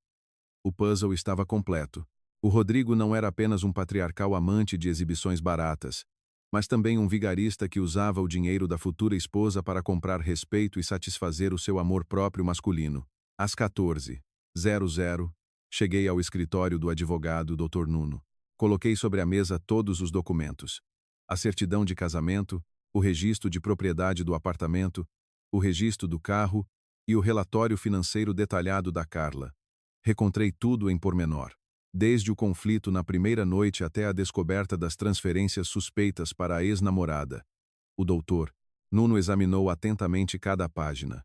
O puzzle estava completo. O Rodrigo não era apenas um patriarcal amante de exibições baratas, mas também um vigarista que usava o dinheiro da futura esposa para comprar respeito e satisfazer o seu amor próprio masculino. Às 14h00, cheguei ao escritório do advogado Dr. Nuno. Coloquei sobre a mesa todos os documentos. A certidão de casamento, o registro de propriedade do apartamento, o registro do carro e o relatório financeiro detalhado da Carla. Recontei tudo em pormenor, desde o conflito na primeira noite até a descoberta das transferências suspeitas para a ex-namorada. O doutor Nuno examinou atentamente cada página.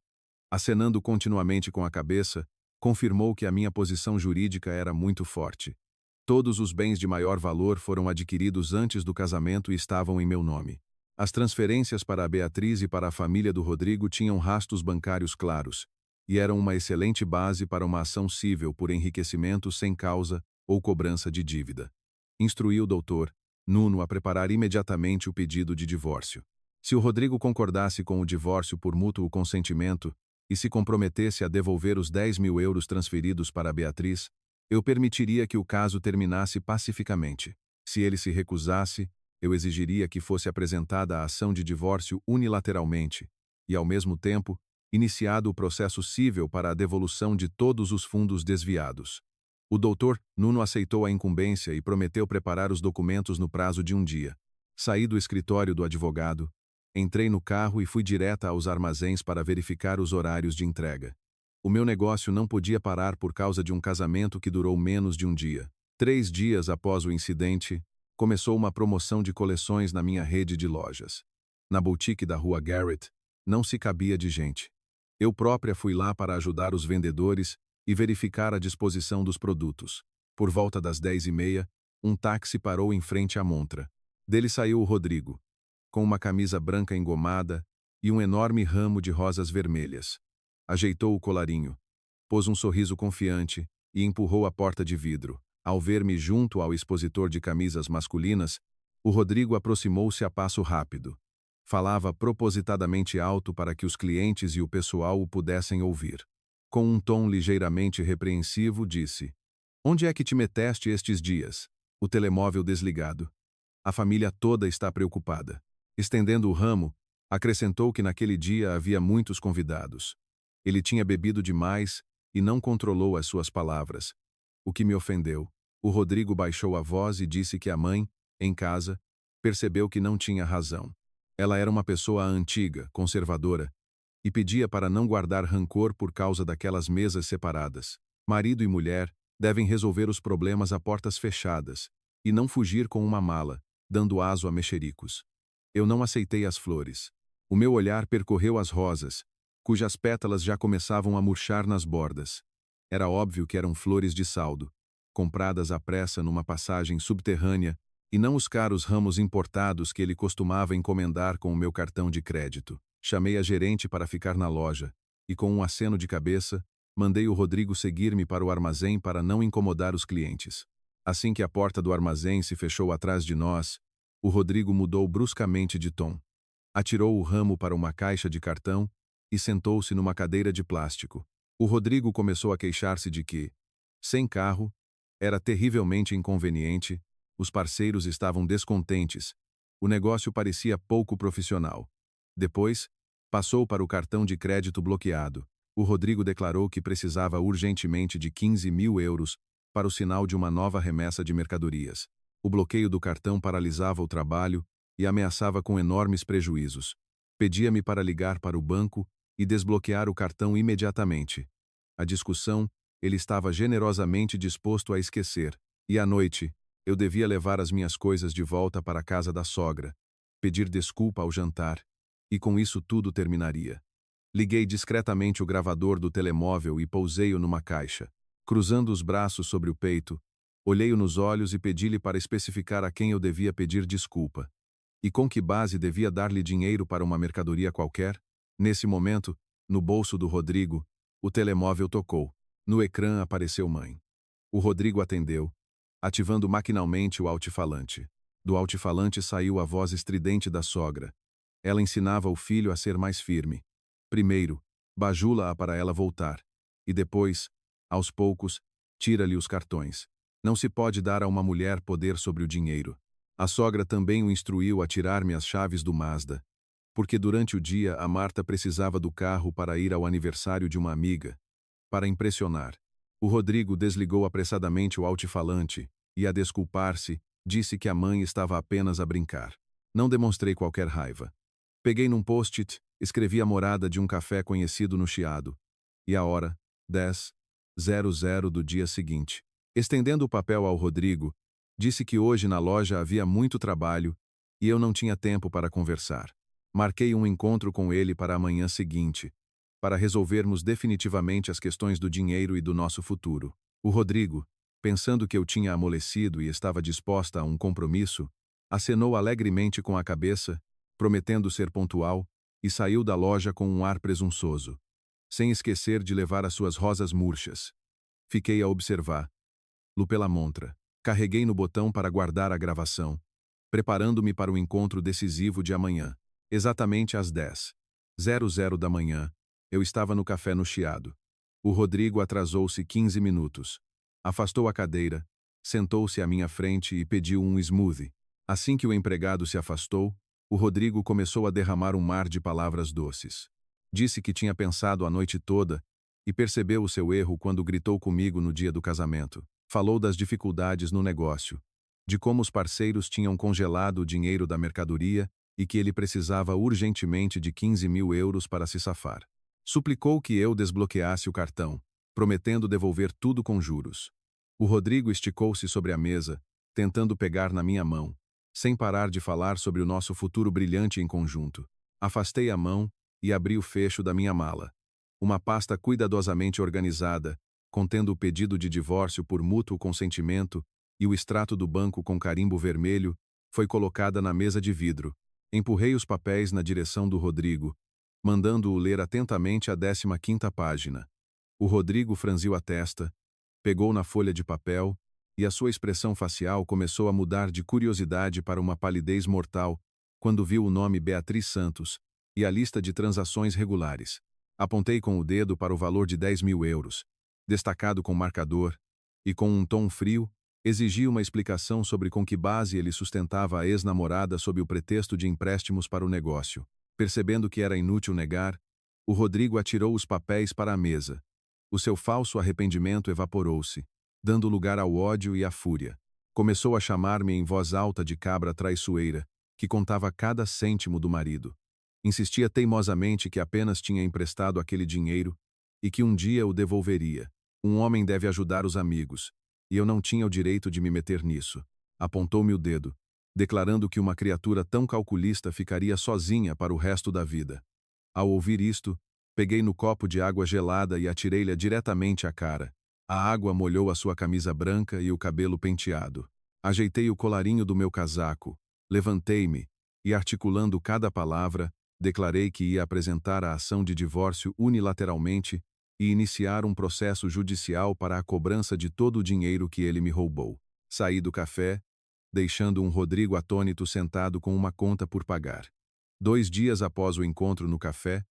Acenando continuamente com a cabeça, confirmou que a minha posição jurídica era muito forte. Todos os bens de maior valor foram adquiridos antes do casamento e estavam em meu nome. As transferências para a Beatriz e para a família do Rodrigo tinham rastros bancários claros, e eram uma excelente base para uma ação cível por enriquecimento sem causa ou cobrança de dívida. Instruí o doutor Nuno a preparar imediatamente o pedido de divórcio. Se o Rodrigo concordasse com o divórcio por mútuo consentimento e se comprometesse a devolver os 10.000 euros transferidos para a Beatriz, eu permitiria que o caso terminasse pacificamente. Se ele se recusasse, eu exigiria que fosse apresentada a ação de divórcio unilateralmente, e, ao mesmo tempo, iniciado o processo cível para a devolução de todos os fundos desviados. O doutor Nuno aceitou a incumbência e prometeu preparar os documentos no prazo de um dia. Saí do escritório do advogado, entrei no carro e fui direta aos armazéns para verificar os horários de entrega. O meu negócio não podia parar por causa de um casamento que durou menos de um dia. 3 dias após o incidente, começou uma promoção de coleções na minha rede de lojas. Na boutique da rua Garrett, não se cabia de gente. Eu própria fui lá para ajudar os vendedores e verificar a disposição dos produtos. Por volta das 10h30, um táxi parou em frente à montra. Dele saiu o Rodrigo, com uma camisa branca engomada e um enorme ramo de rosas vermelhas. Ajeitou o colarinho, pôs um sorriso confiante e empurrou a porta de vidro. Ao ver-me junto ao expositor de camisas masculinas, o Rodrigo aproximou-se a passo rápido. Falava propositadamente alto para que os clientes e o pessoal o pudessem ouvir. Com um tom ligeiramente repreensivo, disse: "Onde é que te meteste estes dias?" O telemóvel desligado. A família toda está preocupada. Estendendo o ramo, acrescentou que naquele dia havia muitos convidados. Ele tinha bebido demais e não controlou as suas palavras, o que me ofendeu. O Rodrigo baixou a voz e disse que a mãe, em casa, percebeu que não tinha razão. Ela era uma pessoa antiga, conservadora, e pedia para não guardar rancor por causa daquelas mesas separadas. Marido e mulher devem resolver os problemas a portas fechadas e não fugir com uma mala, dando aso a mexericos. Eu não aceitei as flores. O meu olhar percorreu as rosas, cujas pétalas já começavam a murchar nas bordas. Era óbvio que eram flores de saldo, compradas à pressa numa passagem subterrânea, e não os caros ramos importados que ele costumava encomendar com o meu cartão de crédito. Chamei a gerente para ficar na loja, e com um aceno de cabeça, mandei o Rodrigo seguir-me para o armazém para não incomodar os clientes. Assim que a porta do armazém se fechou atrás de nós, o Rodrigo mudou bruscamente de tom. Atirou o ramo para uma caixa de cartão e sentou-se numa cadeira de plástico. O Rodrigo começou a queixar-se de que, sem carro, era terrivelmente inconveniente, os parceiros estavam descontentes, o negócio parecia pouco profissional. Depois, passou para o cartão de crédito bloqueado. O Rodrigo declarou que precisava urgentemente de 15.000 euros para o sinal de uma nova remessa de mercadorias. O bloqueio do cartão paralisava o trabalho e ameaçava com enormes prejuízos. Pedia-me para ligar para o banco e desbloquear o cartão imediatamente. A discussão, ele estava generosamente disposto a esquecer, e à noite, eu devia levar as minhas coisas de volta para a casa da sogra, pedir desculpa ao jantar, e com isso tudo terminaria. Liguei discretamente o gravador do telemóvel e pousei-o numa caixa. Cruzando os braços sobre o peito, olhei-o nos olhos e pedi-lhe para especificar a quem eu devia pedir desculpa. E com que base devia dar-lhe dinheiro para uma mercadoria qualquer? Nesse momento, no bolso do Rodrigo, o telemóvel tocou. No ecrã apareceu mãe. O Rodrigo atendeu, ativando maquinalmente o altifalante. Do altifalante saiu a voz estridente da sogra. Ela ensinava o filho a ser mais firme. Primeiro, bajula-a para ela voltar. E depois, aos poucos, tira-lhe os cartões. Não se pode dar a uma mulher poder sobre o dinheiro. A sogra também o instruiu a tirar-me as chaves do Mazda, porque durante o dia a Marta precisava do carro para ir ao aniversário de uma amiga. Para impressionar, o Rodrigo desligou apressadamente o altifalante e, a desculpar-se, disse que a mãe estava apenas a brincar. Não demonstrei qualquer raiva. Peguei num post-it, escrevi a morada de um café conhecido no Chiado, e a hora, 10:00 do dia seguinte. Estendendo o papel ao Rodrigo, disse que hoje na loja havia muito trabalho e eu não tinha tempo para conversar. Marquei um encontro com ele para a manhã seguinte, para resolvermos definitivamente as questões do dinheiro e do nosso futuro. O Rodrigo, pensando que eu tinha amolecido e estava disposta a um compromisso, acenou alegremente com a cabeça, prometendo ser pontual, e saiu da loja com um ar presunçoso, sem esquecer de levar as suas rosas murchas. Fiquei a observá-lo pela montra. Carreguei no botão para guardar a gravação, preparando-me para o encontro decisivo de amanhã. Exatamente às 10:00 da manhã, eu estava no café no Chiado. O Rodrigo atrasou-se 15 minutos. Afastou a cadeira, sentou-se à minha frente e pediu um smoothie. Assim que o empregado se afastou, o Rodrigo começou a derramar um mar de palavras doces. Disse que tinha pensado a noite toda e percebeu o seu erro quando gritou comigo no dia do casamento. Falou das dificuldades no negócio, de como os parceiros tinham congelado o dinheiro da mercadoria e que ele precisava urgentemente de 15.000 euros para se safar. Suplicou que eu desbloqueasse o cartão, prometendo devolver tudo com juros. O Rodrigo esticou-se sobre a mesa, tentando pegar na minha mão, sem parar de falar sobre o nosso futuro brilhante em conjunto. Afastei a mão e abri o fecho da minha mala. Uma pasta cuidadosamente organizada, contendo o pedido de divórcio por mútuo consentimento e o extrato do banco com carimbo vermelho, foi colocada na mesa de vidro. Empurrei os papéis na direção do Rodrigo, mandando-o ler atentamente a 15ª página. O Rodrigo franziu a testa, pegou na folha de papel, e a sua expressão facial começou a mudar de curiosidade para uma palidez mortal, quando viu o nome Beatriz Santos e a lista de transações regulares. Apontei com o dedo para o valor de 10.000 euros, destacado com marcador, e com um tom frio, exigi uma explicação sobre com que base ele sustentava a ex-namorada sob o pretexto de empréstimos para o negócio. Percebendo que era inútil negar, o Rodrigo atirou os papéis para a mesa. O seu falso arrependimento evaporou-se, dando lugar ao ódio e à fúria. Começou a chamar-me em voz alta de cabra traiçoeira, que contava cada cêntimo do marido. Insistia teimosamente que apenas tinha emprestado aquele dinheiro e que um dia o devolveria. Um homem deve ajudar os amigos, e eu não tinha o direito de me meter nisso. Apontou-me o dedo, declarando que uma criatura tão calculista ficaria sozinha para o resto da vida. Ao ouvir isto, peguei no copo de água gelada e atirei-lhe diretamente à cara. A água molhou a sua camisa branca e o cabelo penteado. Ajeitei o colarinho do meu casaco, levantei-me e, articulando cada palavra, declarei que ia apresentar a ação de divórcio unilateralmente e iniciar um processo judicial para a cobrança de todo o dinheiro que ele me roubou. Saí do café, deixando um Rodrigo atônito sentado com uma conta por pagar. 2 dias após o encontro no café,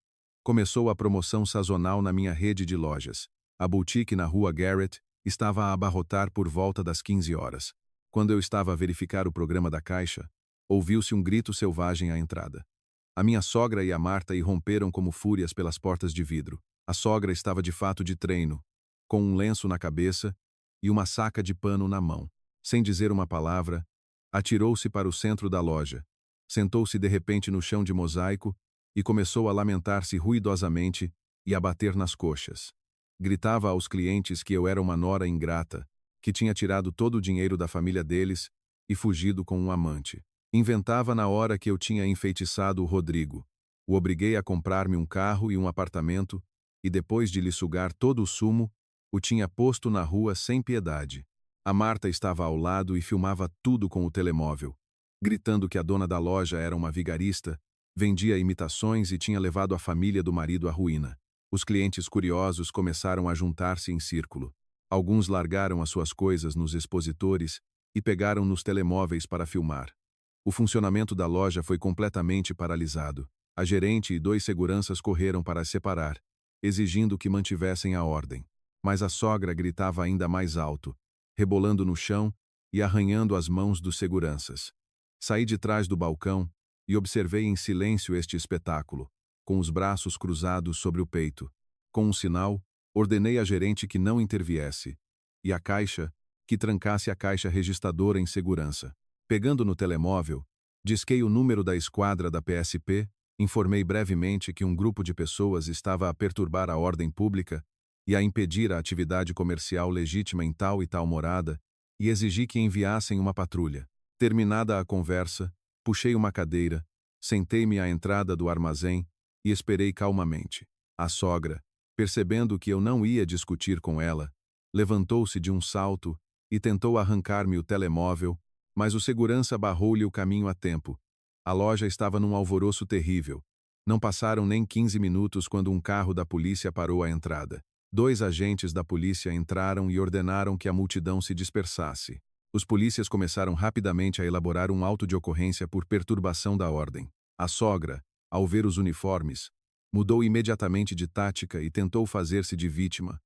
começou a promoção sazonal na minha rede de lojas. A boutique na rua Garrett estava a abarrotar por volta das 15 horas. Quando eu estava a verificar o programa da Caixa, ouviu-se um grito selvagem à entrada. A minha sogra e a Marta irromperam como fúrias pelas portas de vidro. A sogra estava de fato de treino, com um lenço na cabeça e uma saca de pano na mão. Sem dizer uma palavra, atirou-se para o centro da loja, sentou-se de repente no chão de mosaico e começou a lamentar-se ruidosamente e a bater nas coxas. Gritava aos clientes que eu era uma nora ingrata, que tinha tirado todo o dinheiro da família deles e fugido com um amante. Inventava na hora que eu tinha enfeitiçado o Rodrigo. O obriguei a comprar-me um carro e um apartamento, e depois de lhe sugar todo o sumo, o tinha posto na rua sem piedade. A Marta estava ao lado e filmava tudo com o telemóvel, gritando que a dona da loja era uma vigarista, vendia imitações e tinha levado a família do marido à ruína. Os clientes curiosos começaram a juntar-se em círculo. Alguns largaram as suas coisas nos expositores e pegaram nos telemóveis para filmar. O funcionamento da loja foi completamente paralisado. A gerente e 2 seguranças correram para as separar, exigindo que mantivessem a ordem. Mas a sogra gritava ainda mais alto, rebolando no chão e arranhando as mãos dos seguranças. Saí de trás do balcão e observei em silêncio este espetáculo, com os braços cruzados sobre o peito. Com um sinal, ordenei à gerente que não interviesse, e à caixa, que trancasse a caixa registradora em segurança. Pegando no telemóvel, disquei o número da esquadra da PSP, informei brevemente que um grupo de pessoas estava a perturbar a ordem pública e a impedir a atividade comercial legítima em tal e tal morada, e exigi que enviassem uma patrulha. Terminada a conversa, puxei uma cadeira, sentei-me à entrada do armazém e esperei calmamente. A sogra, percebendo que eu não ia discutir com ela, levantou-se de um salto e tentou arrancar-me o telemóvel, mas o segurança barrou-lhe o caminho a tempo. A loja estava num alvoroço terrível. Não passaram nem 15 minutos quando um carro da polícia parou à entrada. 2 agentes da polícia entraram e ordenaram que a multidão se dispersasse. Os polícias começaram rapidamente a elaborar um auto de ocorrência por perturbação da ordem. A sogra, ao ver os uniformes, mudou imediatamente de tática e tentou fazer-se de vítima,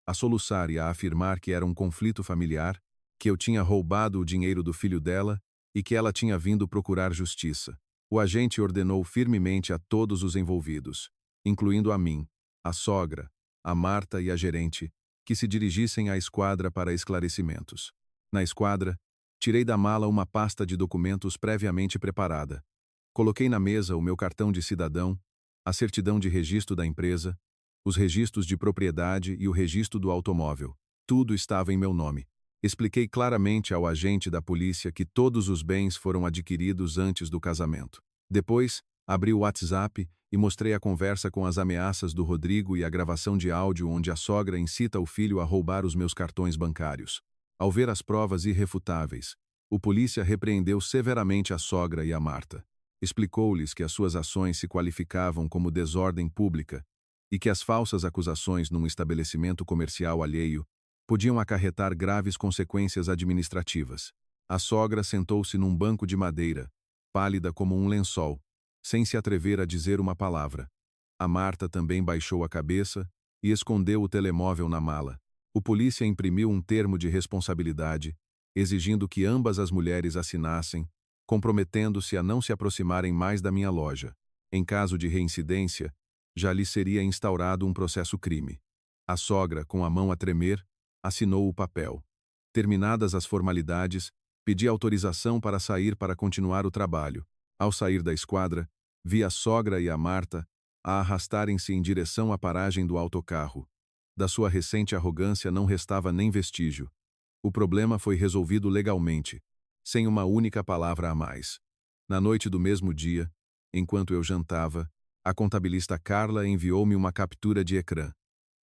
a soluçar e a afirmar que era um conflito familiar, que eu tinha roubado o dinheiro do filho dela e que ela tinha vindo procurar justiça. O agente ordenou firmemente a todos os envolvidos: incluindo a mim, a sogra, a Marta e a gerente, que se dirigissem à esquadra para esclarecimentos. Na esquadra, tirei da mala uma pasta de documentos previamente preparada. Coloquei na mesa o meu cartão de cidadão, a certidão de registro da empresa, os registros de propriedade e o registro do automóvel. Tudo estava em meu nome. Expliquei claramente ao agente da polícia que todos os bens foram adquiridos antes do casamento. Depois, abri o WhatsApp e mostrei a conversa com as ameaças do Rodrigo e a gravação de áudio onde a sogra incita o filho a roubar os meus cartões bancários. Ao ver as provas irrefutáveis, o polícia repreendeu severamente a sogra e a Marta. Explicou-lhes que as suas ações se qualificavam como desordem pública e que as falsas acusações num estabelecimento comercial alheio podiam acarretar graves consequências administrativas. A sogra sentou-se num banco de madeira, pálida como um lençol, sem se atrever a dizer uma palavra. A Marta também baixou a cabeça e escondeu o telemóvel na mala. O polícia imprimiu um termo de responsabilidade, exigindo que ambas as mulheres assinassem, comprometendo-se a não se aproximarem mais da minha loja. Em caso de reincidência, já lhe seria instaurado um processo-crime. A sogra, com a mão a tremer, assinou o papel. Terminadas as formalidades, pedi autorização para sair para continuar o trabalho. Ao sair da esquadra, vi a sogra e a Marta a arrastarem-se em direção à paragem do autocarro. Da sua recente arrogância não restava nem vestígio. O problema foi resolvido legalmente, sem uma única palavra a mais. Na noite do mesmo dia, enquanto eu jantava, a contabilista Carla enviou-me uma captura de ecrã.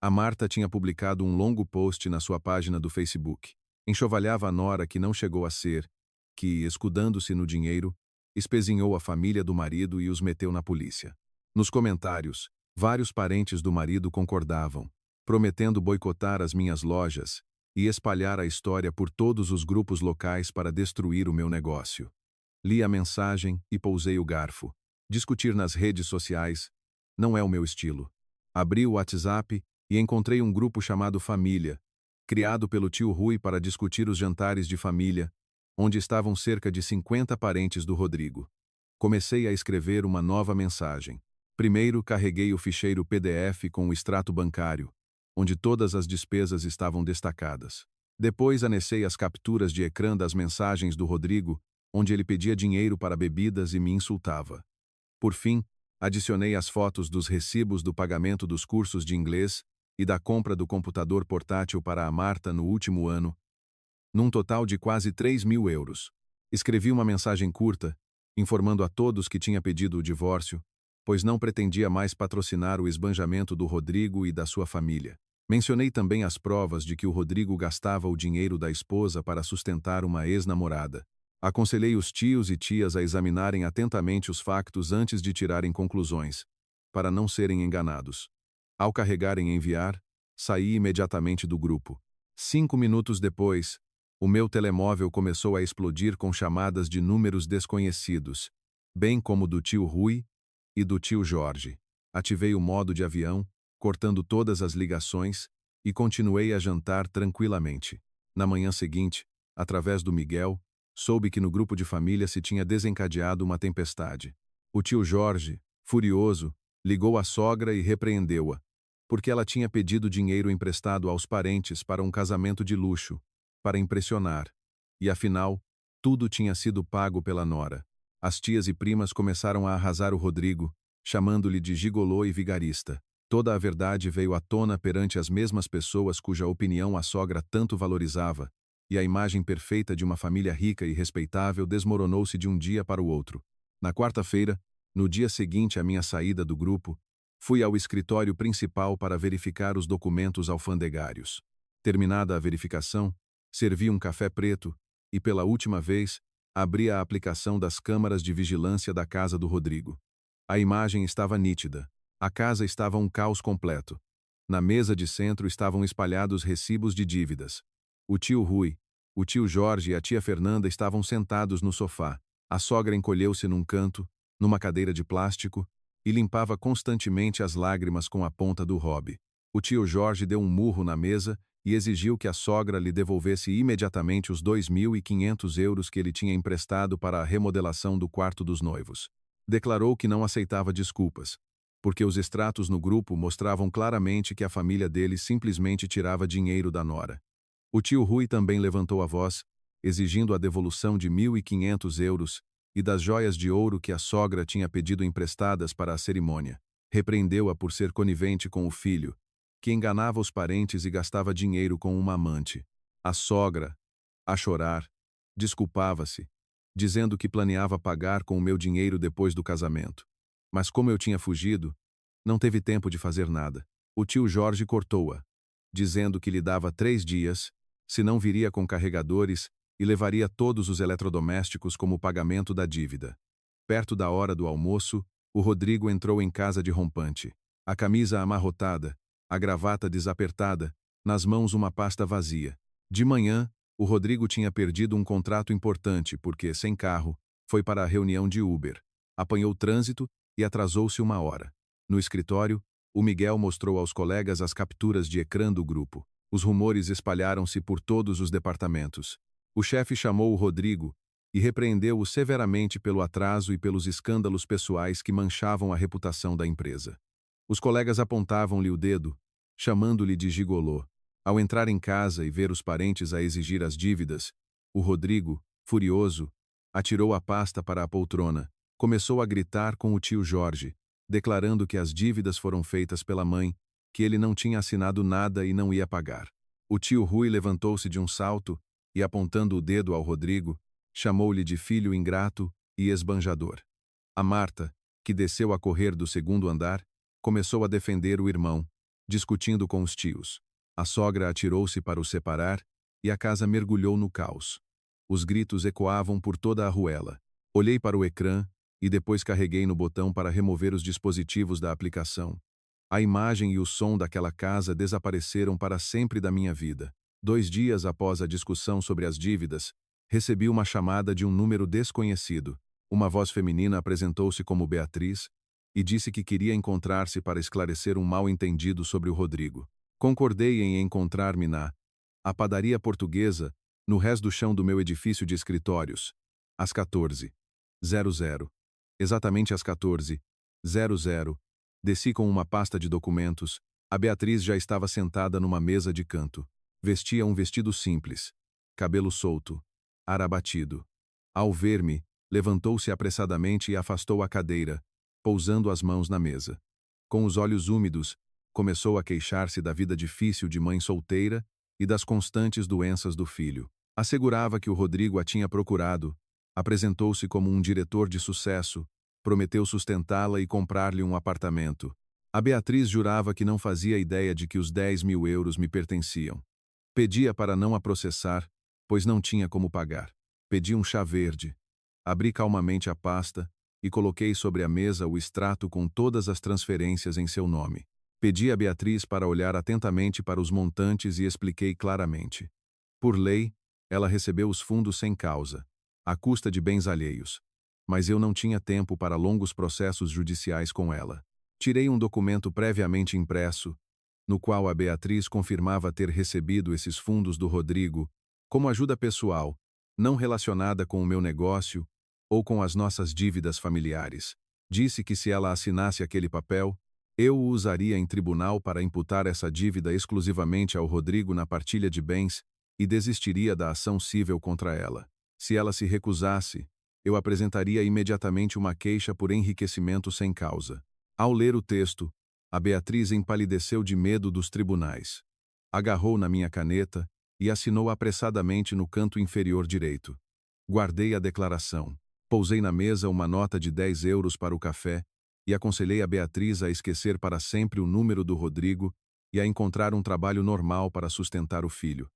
A Marta tinha publicado um longo post na sua página do Facebook. Enxovalhava a nora que não chegou a ser, que, escudando-se no dinheiro, espezinhou a família do marido e os meteu na polícia. Nos comentários, vários parentes do marido concordavam, prometendo boicotar as minhas lojas e espalhar a história por todos os grupos locais para destruir o meu negócio. Li a mensagem e pousei o garfo. Discutir nas redes sociais não é o meu estilo. Abri o WhatsApp e encontrei um grupo chamado Família, criado pelo tio Rui para discutir os jantares de família, onde estavam cerca de 50 parentes do Rodrigo. Comecei a escrever uma nova mensagem. Primeiro, carreguei o ficheiro PDF com o extrato bancário, onde todas as despesas estavam destacadas. Depois, anexei as capturas de ecrã das mensagens do Rodrigo, onde ele pedia dinheiro para bebidas e me insultava. Por fim, adicionei as fotos dos recibos do pagamento dos cursos de inglês e da compra do computador portátil para a Marta no último ano, num total de quase 3.000 euros. Escrevi uma mensagem curta, informando a todos que tinha pedido o divórcio, pois não pretendia mais patrocinar o esbanjamento do Rodrigo e da sua família. Mencionei também as provas de que o Rodrigo gastava o dinheiro da esposa para sustentar uma ex-namorada. Aconselhei os tios e tias a examinarem atentamente os factos antes de tirarem conclusões, para não serem enganados. Ao carregar em enviar, saí imediatamente do grupo. 5 minutos depois, o meu telemóvel começou a explodir com chamadas de números desconhecidos, bem como do tio Rui e do tio Jorge. Ativei o modo de avião, cortando todas as ligações, e continuei a jantar tranquilamente. Na manhã seguinte, através do Miguel, soube que no grupo de família se tinha desencadeado uma tempestade. O tio Jorge, furioso, ligou à sogra e repreendeu-a, porque ela tinha pedido dinheiro emprestado aos parentes para um casamento de luxo, para impressionar. E afinal, tudo tinha sido pago pela nora. As tias e primas começaram a arrasar o Rodrigo, chamando-lhe de gigolô e vigarista. Toda a verdade veio à tona perante as mesmas pessoas cuja opinião a sogra tanto valorizava, e a imagem perfeita de uma família rica e respeitável desmoronou-se de um dia para o outro. Na quarta-feira, no dia seguinte à minha saída do grupo, fui ao escritório principal para verificar os documentos alfandegários. Terminada a verificação, servi um café preto e, pela última vez, abri a aplicação das câmaras de vigilância da casa do Rodrigo. A imagem estava nítida. A casa estava um caos completo. Na mesa de centro estavam espalhados recibos de dívidas. O tio Rui, o tio Jorge e a tia Fernanda estavam sentados no sofá. A sogra encolheu-se num canto, numa cadeira de plástico, e limpava constantemente as lágrimas com a ponta do hobby. O tio Jorge deu um murro na mesa e exigiu que a sogra lhe devolvesse imediatamente os 2.500 euros que ele tinha emprestado para a remodelação do quarto dos noivos. Declarou que não aceitava desculpas. porque os extratos no grupo mostravam claramente que a família dele simplesmente tirava dinheiro da nora. O tio Rui também levantou a voz, exigindo a devolução de 1.500 euros e das joias de ouro que a sogra tinha pedido emprestadas para a cerimônia. Repreendeu-a por ser conivente com o filho, que enganava os parentes e gastava dinheiro com uma amante. A sogra, a chorar, desculpava-se, dizendo que planeava pagar com o meu dinheiro depois do casamento. Mas como eu tinha fugido, não teve tempo de fazer nada. O tio Jorge cortou-a, dizendo que lhe dava 3 dias, senão viria com carregadores e levaria todos os eletrodomésticos como pagamento da dívida. Perto da hora do almoço, o Rodrigo entrou em casa de rompante. A camisa amarrotada, a gravata desapertada, nas mãos uma pasta vazia. De manhã, o Rodrigo tinha perdido um contrato importante porque, sem carro, foi para a reunião de Uber. Apanhou trânsito e atrasou-se 1 hora. No escritório, o Miguel mostrou aos colegas as capturas de ecrã do grupo. Os rumores espalharam-se por todos os departamentos. O chefe chamou o Rodrigo e repreendeu-o severamente pelo atraso e pelos escândalos pessoais que manchavam a reputação da empresa. Os colegas apontavam-lhe o dedo, chamando-lhe de gigolô. Ao entrar em casa e ver os parentes a exigir as dívidas, o Rodrigo, furioso, atirou a pasta para a poltrona, começou a gritar com o tio Jorge, declarando que as dívidas foram feitas pela mãe, que ele não tinha assinado nada e não ia pagar. O tio Rui levantou-se de um salto e, apontando o dedo ao Rodrigo, chamou-lhe de filho ingrato e esbanjador. A Marta, que desceu a correr do 2º andar, começou a defender o irmão, discutindo com os tios. A sogra atirou-se para os separar e a casa mergulhou no caos. Os gritos ecoavam por toda a ruela. Olhei para o ecrã e depois carreguei no botão para remover os dispositivos da aplicação. A imagem e o som daquela casa desapareceram para sempre da minha vida. 2 dias após a discussão sobre as dívidas, recebi uma chamada de um número desconhecido. Uma voz feminina apresentou-se como Beatriz e disse que queria encontrar-se para esclarecer um mal-entendido sobre o Rodrigo. Concordei em encontrar-me na A Padaria Portuguesa, no rés do chão do meu edifício de escritórios, às 14h00. Exatamente às 14h00, desci com uma pasta de documentos. A Beatriz já estava sentada numa mesa de canto. Vestia um vestido simples, cabelo solto, ar abatido. Ao ver-me, levantou-se apressadamente e afastou a cadeira, pousando as mãos na mesa. Com os olhos úmidos, começou a queixar-se da vida difícil de mãe solteira e das constantes doenças do filho. Assegurava que o Rodrigo a tinha procurado, apresentou-se como um diretor de sucesso, prometeu sustentá-la e comprar-lhe um apartamento. A Beatriz jurava que não fazia ideia de que os 10.000 euros me pertenciam. Pedia para não a processar, pois não tinha como pagar. Pedi um chá verde. Abri calmamente a pasta e coloquei sobre a mesa o extrato com todas as transferências em seu nome. Pedi a Beatriz para olhar atentamente para os montantes e expliquei claramente. Por lei, ela recebeu os fundos sem causa, à custa de bens alheios. Mas eu não tinha tempo para longos processos judiciais com ela. Tirei um documento previamente impresso, no qual a Beatriz confirmava ter recebido esses fundos do Rodrigo como ajuda pessoal, não relacionada com o meu negócio ou com as nossas dívidas familiares. Disse que se ela assinasse aquele papel, eu o usaria em tribunal para imputar essa dívida exclusivamente ao Rodrigo na partilha de bens e desistiria da ação cível contra ela. Se ela se recusasse, eu apresentaria imediatamente uma queixa por enriquecimento sem causa. Ao ler o texto, a Beatriz empalideceu de medo dos tribunais. Agarrou na minha caneta e assinou apressadamente no canto inferior direito. Guardei a declaração. Pousei na mesa uma nota de 10 euros para o café e aconselhei a Beatriz a esquecer para sempre o número do Rodrigo e a encontrar um trabalho normal para sustentar o filho.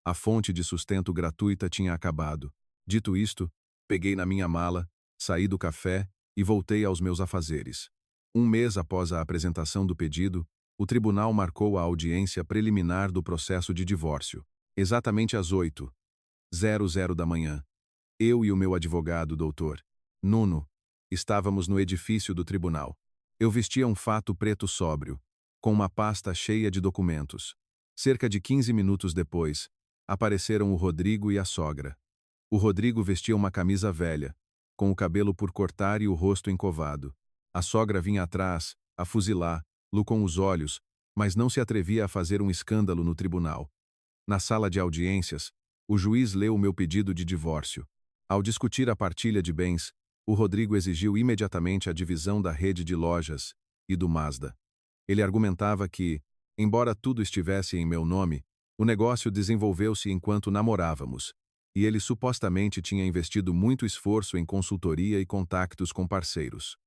A fonte de sustento gratuita tinha acabado. Dito isto, peguei na minha mala, saí do café e voltei aos meus afazeres. 1 mês após a apresentação do pedido, o tribunal marcou a audiência preliminar do processo de divórcio. Exatamente às 8h00 da manhã. Eu e o meu advogado, Dr. Nuno, estávamos no edifício do tribunal. Eu vestia um fato preto sóbrio, com uma pasta cheia de documentos. Cerca de 15 minutos depois, apareceram o Rodrigo e a sogra. O Rodrigo vestia uma camisa velha, com o cabelo por cortar e o rosto encovado. A sogra vinha atrás, a fuzilá-lo com os olhos, mas não se atrevia a fazer um escândalo no tribunal. Na sala de audiências, o juiz leu o meu pedido de divórcio. Ao discutir a partilha de bens, o Rodrigo exigiu imediatamente a divisão da rede de lojas e do Mazda. Ele argumentava que, embora tudo estivesse em meu nome, o negócio desenvolveu-se enquanto namorávamos, e ele supostamente tinha investido muito esforço em consultoria e contactos com parceiros.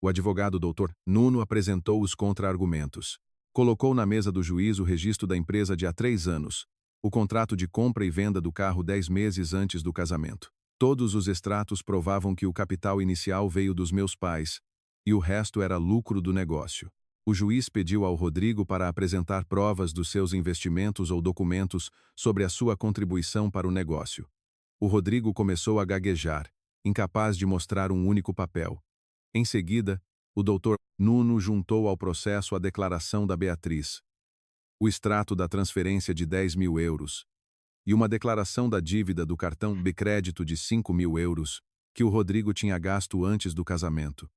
O advogado Dr. Nuno apresentou os contra-argumentos. Colocou na mesa do juiz o registro da empresa de há 3 anos, o contrato de compra e venda do carro 10 meses antes do casamento. Todos os extratos provavam que o capital inicial veio dos meus pais, e o resto era lucro do negócio. O juiz pediu ao Rodrigo para apresentar provas dos seus investimentos ou documentos sobre a sua contribuição para o negócio. O Rodrigo começou a gaguejar, incapaz de mostrar um único papel. Em seguida, o Dr. Nuno juntou ao processo a declaração da Beatriz, o extrato da transferência de 10.000 euros e uma declaração da dívida do cartão de crédito de 5.000 euros que o Rodrigo tinha gasto antes do casamento.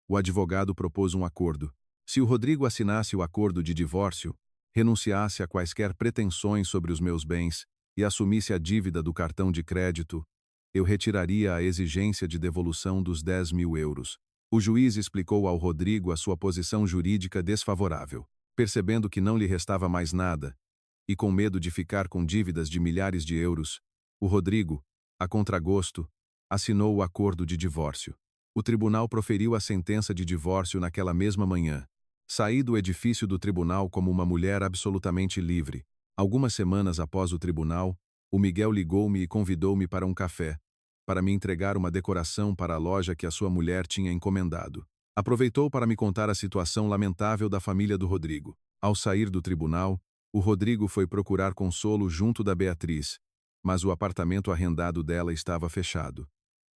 O advogado propôs um acordo. Se o Rodrigo assinasse o acordo de divórcio, renunciasse a quaisquer pretensões sobre os meus bens e assumisse a dívida do cartão de crédito, eu retiraria a exigência de devolução dos 10.000 euros. O juiz explicou ao Rodrigo a sua posição jurídica desfavorável. Percebendo que não lhe restava mais nada, e com medo de ficar com dívidas de milhares de euros, o Rodrigo, a contragosto, assinou o acordo de divórcio. O tribunal proferiu a sentença de divórcio naquela mesma manhã. Saí do edifício do tribunal como uma mulher absolutamente livre. Algumas semanas após o tribunal, o Miguel ligou-me e convidou-me para um café, para me entregar uma decoração para a loja que a sua mulher tinha encomendado. Aproveitou para me contar a situação lamentável da família do Rodrigo. Ao sair do tribunal, o Rodrigo foi procurar consolo junto da Beatriz, mas o apartamento arrendado dela estava fechado.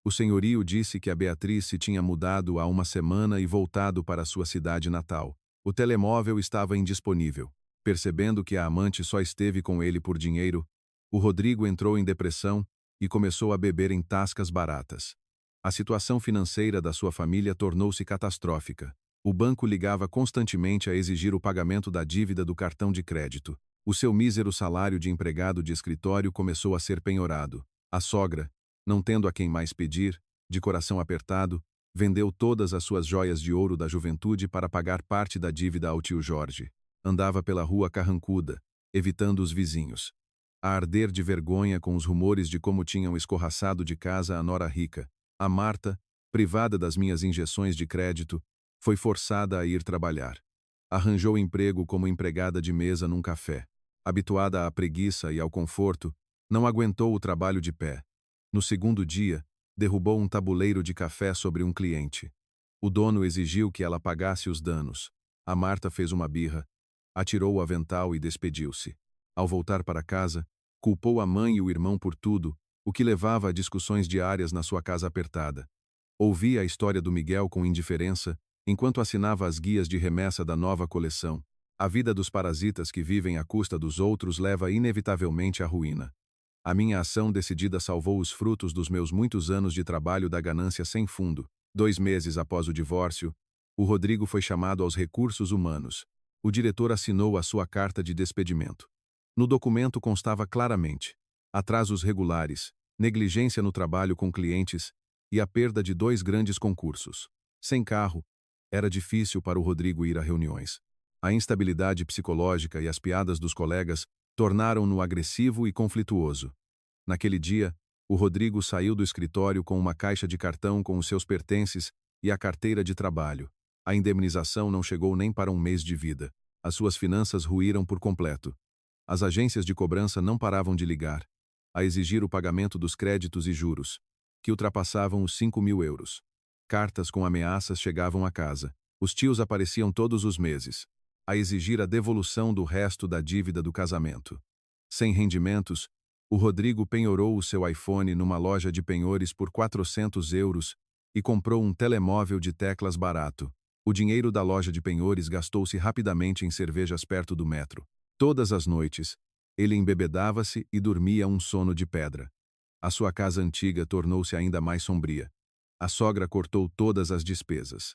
O senhorio disse que a Beatriz se tinha mudado há uma semana e voltado para sua cidade natal. O telemóvel estava indisponível. Percebendo que a amante só esteve com ele por dinheiro, o Rodrigo entrou em depressão e começou a beber em tascas baratas. A situação financeira da sua família tornou-se catastrófica. O banco ligava constantemente a exigir o pagamento da dívida do cartão de crédito. O seu mísero salário de empregado de escritório começou a ser penhorado. A sogra, não tendo a quem mais pedir, de coração apertado, vendeu todas as suas joias de ouro da juventude para pagar parte da dívida ao tio Jorge. Andava pela rua carrancuda, evitando os vizinhos. A arder de vergonha com os rumores de como tinham escorraçado de casa a nora rica. A Marta, privada das minhas injeções de crédito, foi forçada a ir trabalhar. Arranjou emprego como empregada de mesa num café. Habituada à preguiça e ao conforto, não aguentou o trabalho de pé. No segundo dia, derrubou um tabuleiro de café sobre um cliente. O dono exigiu que ela pagasse os danos. A Marta fez uma birra, atirou o avental e despediu-se. Ao voltar para casa, culpou a mãe e o irmão por tudo, o que levava a discussões diárias na sua casa apertada. Ouvia a história do Miguel com indiferença, enquanto assinava as guias de remessa da nova coleção. A vida dos parasitas que vivem à custa dos outros leva inevitavelmente à ruína. A minha ação decidida salvou os frutos dos meus muitos anos de trabalho da ganância sem fundo. 2 meses após o divórcio, o Rodrigo foi chamado aos recursos humanos. O diretor assinou a sua carta de despedimento. No documento constava claramente: atrasos regulares, negligência no trabalho com clientes e a perda de 2 grandes concursos. Sem carro, era difícil para o Rodrigo ir a reuniões. A instabilidade psicológica e as piadas dos colegas tornaram-no agressivo e conflituoso. Naquele dia, o Rodrigo saiu do escritório com uma caixa de cartão com os seus pertences e a carteira de trabalho. A indemnização não chegou nem para um mês de vida. As suas finanças ruíram por completo. As agências de cobrança não paravam de ligar, a exigir o pagamento dos créditos e juros, que ultrapassavam os 5.000 euros. Cartas com ameaças chegavam à casa. Os tios apareciam todos os meses, a exigir a devolução do resto da dívida do casamento. Sem rendimentos, o Rodrigo penhorou o seu iPhone numa loja de penhores por 400 euros e comprou um telemóvel de teclas barato. O dinheiro da loja de penhores gastou-se rapidamente em cervejas perto do metro. Todas as noites, ele embebedava-se e dormia um sono de pedra. A sua casa antiga tornou-se ainda mais sombria. A sogra cortou todas as despesas.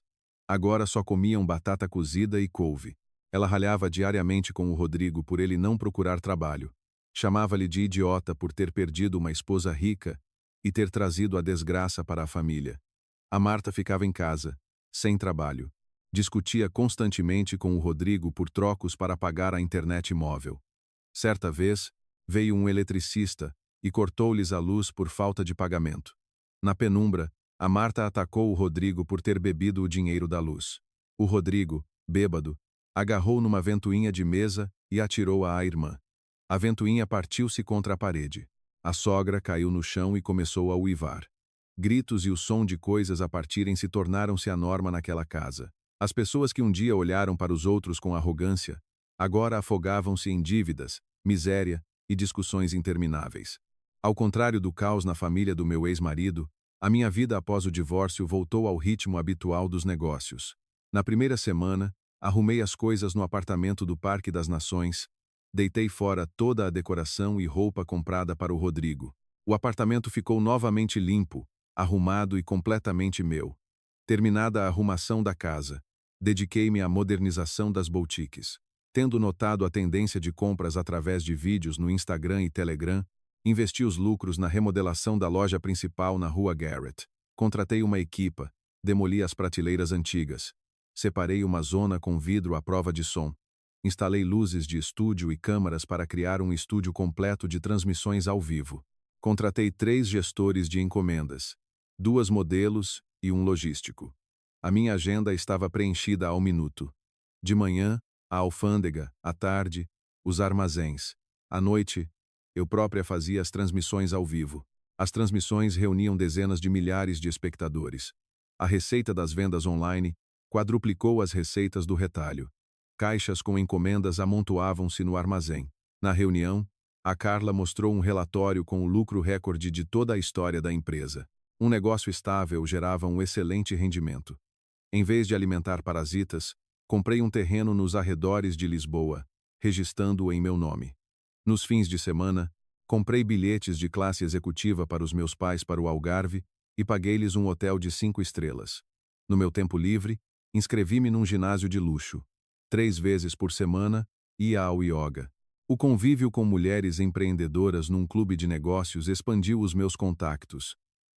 Agora só comiam batata cozida e couve. Ela ralhava diariamente com o Rodrigo por ele não procurar trabalho. Chamava-lhe de idiota por ter perdido uma esposa rica e ter trazido a desgraça para a família. A Marta ficava em casa, sem trabalho. Discutia constantemente com o Rodrigo por trocos para pagar a internet móvel. Certa vez, veio um eletricista e cortou-lhes a luz por falta de pagamento. Na penumbra, a Marta atacou o Rodrigo por ter bebido o dinheiro da luz. O Rodrigo, bêbado, agarrou numa ventoinha de mesa e atirou-a à irmã. A ventoinha partiu-se contra a parede. A sogra caiu no chão e começou a uivar. Gritos e o som de coisas a partirem-se tornaram-se a norma naquela casa. As pessoas que um dia olharam para os outros com arrogância, agora afogavam-se em dívidas, miséria e discussões intermináveis. Ao contrário do caos na família do meu ex-marido, a minha vida após o divórcio voltou ao ritmo habitual dos negócios. Na primeira semana, arrumei as coisas no apartamento do Parque das Nações, deitei fora toda a decoração e roupa comprada para o Rodrigo. O apartamento ficou novamente limpo, arrumado e completamente meu. Terminada a arrumação da casa, dediquei-me à modernização das boutiques. Tendo notado a tendência de compras através de vídeos no Instagram e Telegram, investi os lucros na remodelação da loja principal na Rua Garrett. Contratei uma equipa, demoli as prateleiras antigas. Separei uma zona com vidro à prova de som. Instalei luzes de estúdio e câmaras para criar um estúdio completo de transmissões ao vivo. Contratei 3 gestores de encomendas, 2 modelos e um logístico. A minha agenda estava preenchida ao minuto. De manhã, a alfândega, à tarde, os armazéns. À noite, eu própria fazia as transmissões ao vivo. As transmissões reuniam dezenas de milhares de espectadores. A receita das vendas online quadruplicou as receitas do retalho. Caixas com encomendas amontoavam-se no armazém. Na reunião, a Carla mostrou um relatório com o lucro recorde de toda a história da empresa. Um negócio estável gerava um excelente rendimento. Em vez de alimentar parasitas, comprei um terreno nos arredores de Lisboa, registrando-o em meu nome. Nos fins de semana, comprei bilhetes de classe executiva para os meus pais para o Algarve e paguei-lhes um hotel de 5 estrelas. No meu tempo livre, inscrevi-me num ginásio de luxo. 3 vezes por semana, ia ao yoga. O convívio com mulheres empreendedoras num clube de negócios expandiu os meus contactos.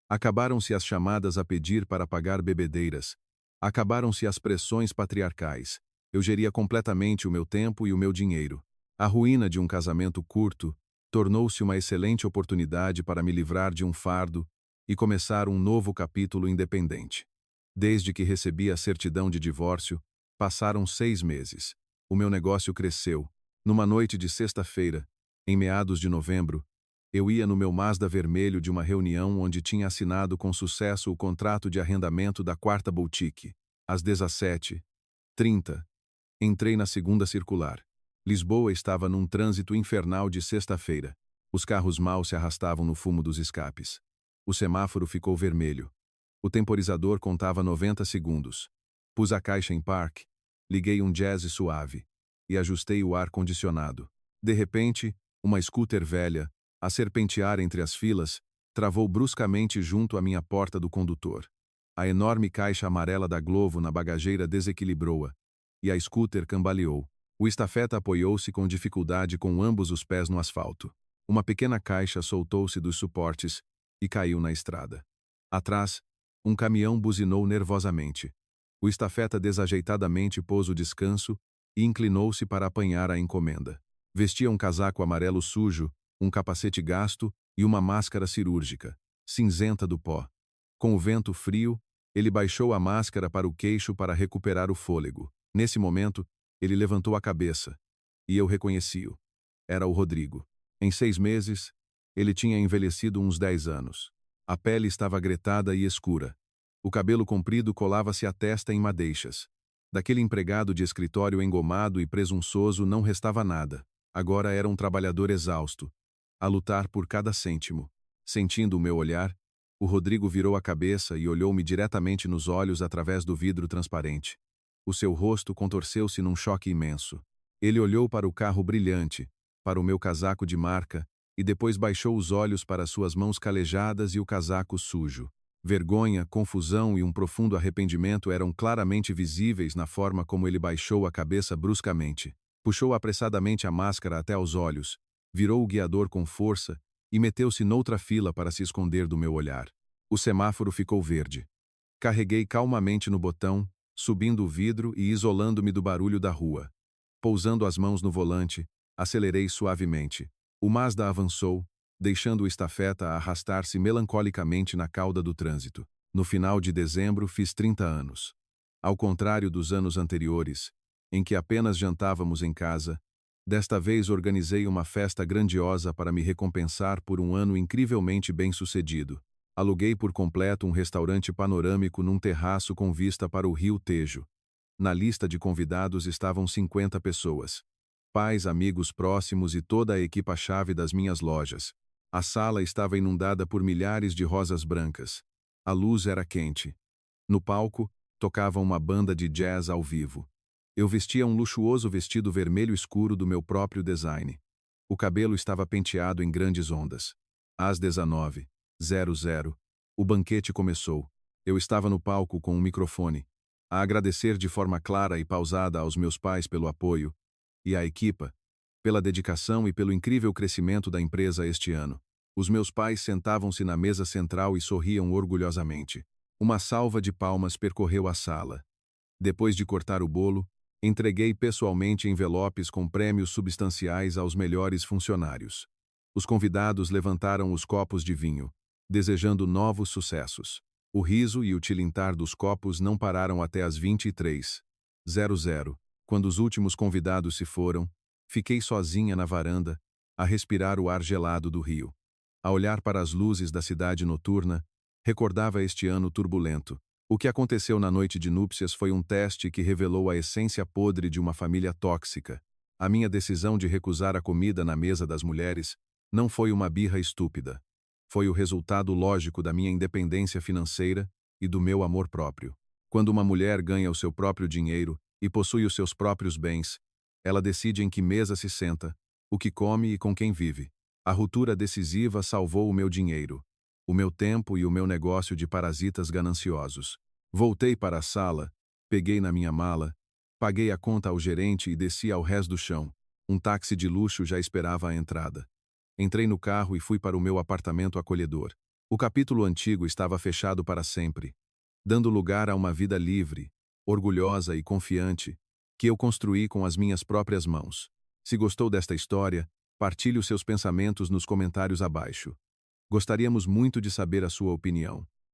Acabaram-se as chamadas a pedir para pagar bebedeiras. Acabaram-se as pressões patriarcais. Eu geria completamente o meu tempo e o meu dinheiro. A ruína de um casamento curto tornou-se uma excelente oportunidade para me livrar de um fardo e começar um novo capítulo independente. Desde que recebi a certidão de divórcio, passaram 6 meses. O meu negócio cresceu. Numa noite de sexta-feira, em meados de novembro, eu ia no meu Mazda vermelho de uma reunião onde tinha assinado com sucesso o contrato de arrendamento da 4ª boutique. Às 17h30, entrei na 2ª circular. Lisboa estava num trânsito infernal de sexta-feira. Os carros mal se arrastavam no fumo dos escapes. O semáforo ficou vermelho. O temporizador contava 90 segundos. Pus a caixa em park, liguei um jazz suave e ajustei o ar-condicionado. De repente, uma scooter velha, a serpentear entre as filas, travou bruscamente junto à minha porta do condutor. A enorme caixa amarela da Glovo na bagageira desequilibrou-a, e a scooter cambaleou. O estafeta apoiou-se com dificuldade com ambos os pés no asfalto. Uma pequena caixa soltou-se dos suportes e caiu na estrada. Atrás, um caminhão buzinou nervosamente. O estafeta desajeitadamente pôs o descanso e inclinou-se para apanhar a encomenda. Vestia um casaco amarelo sujo, um capacete gasto e uma máscara cirúrgica, cinzenta do pó. Com o vento frio, ele baixou a máscara para o queixo para recuperar o fôlego. Nesse momento, ele levantou a cabeça, e eu reconheci-o. Era o Rodrigo. Em 6 meses, ele tinha envelhecido uns 10 anos. A pele estava gretada e escura. O cabelo comprido colava-se à testa em madeixas. Daquele empregado de escritório engomado e presunçoso não restava nada. Agora era um trabalhador exausto, a lutar por cada cêntimo. Sentindo o meu olhar, o Rodrigo virou a cabeça e olhou-me diretamente nos olhos através do vidro transparente. O seu rosto contorceu-se num choque imenso. Ele olhou para o carro brilhante, para o meu casaco de marca, e depois baixou os olhos para suas mãos calejadas e o casaco sujo. Vergonha, confusão e um profundo arrependimento eram claramente visíveis na forma como ele baixou a cabeça bruscamente. Puxou apressadamente a máscara até aos olhos, virou o guiador com força e meteu-se noutra fila para se esconder do meu olhar. O semáforo ficou verde. Carreguei calmamente no botão, subindo o vidro e isolando-me do barulho da rua. Pousando as mãos no volante, acelerei suavemente. O Mazda avançou, deixando o estafeta arrastar-se melancolicamente na cauda do trânsito. No final de dezembro, fiz 30 anos. Ao contrário dos anos anteriores, em que apenas jantávamos em casa, desta vez organizei uma festa grandiosa para me recompensar por um ano incrivelmente bem-sucedido. Aluguei por completo um restaurante panorâmico num terraço com vista para o rio Tejo. Na lista de convidados estavam 50 pessoas. Pais, amigos próximos e toda a equipa-chave das minhas lojas. A sala estava inundada por milhares de rosas brancas. A luz era quente. No palco, tocava uma banda de jazz ao vivo. Eu vestia um luxuoso vestido vermelho escuro do meu próprio design. O cabelo estava penteado em grandes ondas. Às 19h00, o banquete começou. Eu estava no palco com um microfone, a agradecer de forma clara e pausada aos meus pais pelo apoio, e à equipa, pela dedicação e pelo incrível crescimento da empresa este ano. Os meus pais sentavam-se na mesa central e sorriam orgulhosamente. Uma salva de palmas percorreu a sala. Depois de cortar o bolo, entreguei pessoalmente envelopes com prêmios substanciais aos melhores funcionários. Os convidados levantaram os copos de vinho, desejando novos sucessos. O riso e o tilintar dos copos não pararam até às 23h00. Quando os últimos convidados se foram, fiquei sozinha na varanda, a respirar o ar gelado do rio. A olhar para as luzes da cidade noturna, recordava este ano turbulento. O que aconteceu na noite de núpcias foi um teste que revelou a essência podre de uma família tóxica. A minha decisão de recusar a comida na mesa das mulheres não foi uma birra estúpida. Foi o resultado lógico da minha independência financeira e do meu amor próprio. Quando uma mulher ganha o seu próprio dinheiro e possui os seus próprios bens, ela decide em que mesa se senta, o que come e com quem vive. A ruptura decisiva salvou o meu dinheiro, o meu tempo e o meu negócio de parasitas gananciosos. Voltei para a sala, peguei na minha mala, paguei a conta ao gerente e desci ao rés do chão. Um táxi de luxo já esperava à entrada. Entrei no carro e fui para o meu apartamento acolhedor. O capítulo antigo estava fechado para sempre, dando lugar a uma vida livre, orgulhosa e confiante, que eu construí com as minhas próprias mãos. Se gostou desta história, partilhe os seus pensamentos nos comentários abaixo. Gostaríamos muito de saber a sua opinião.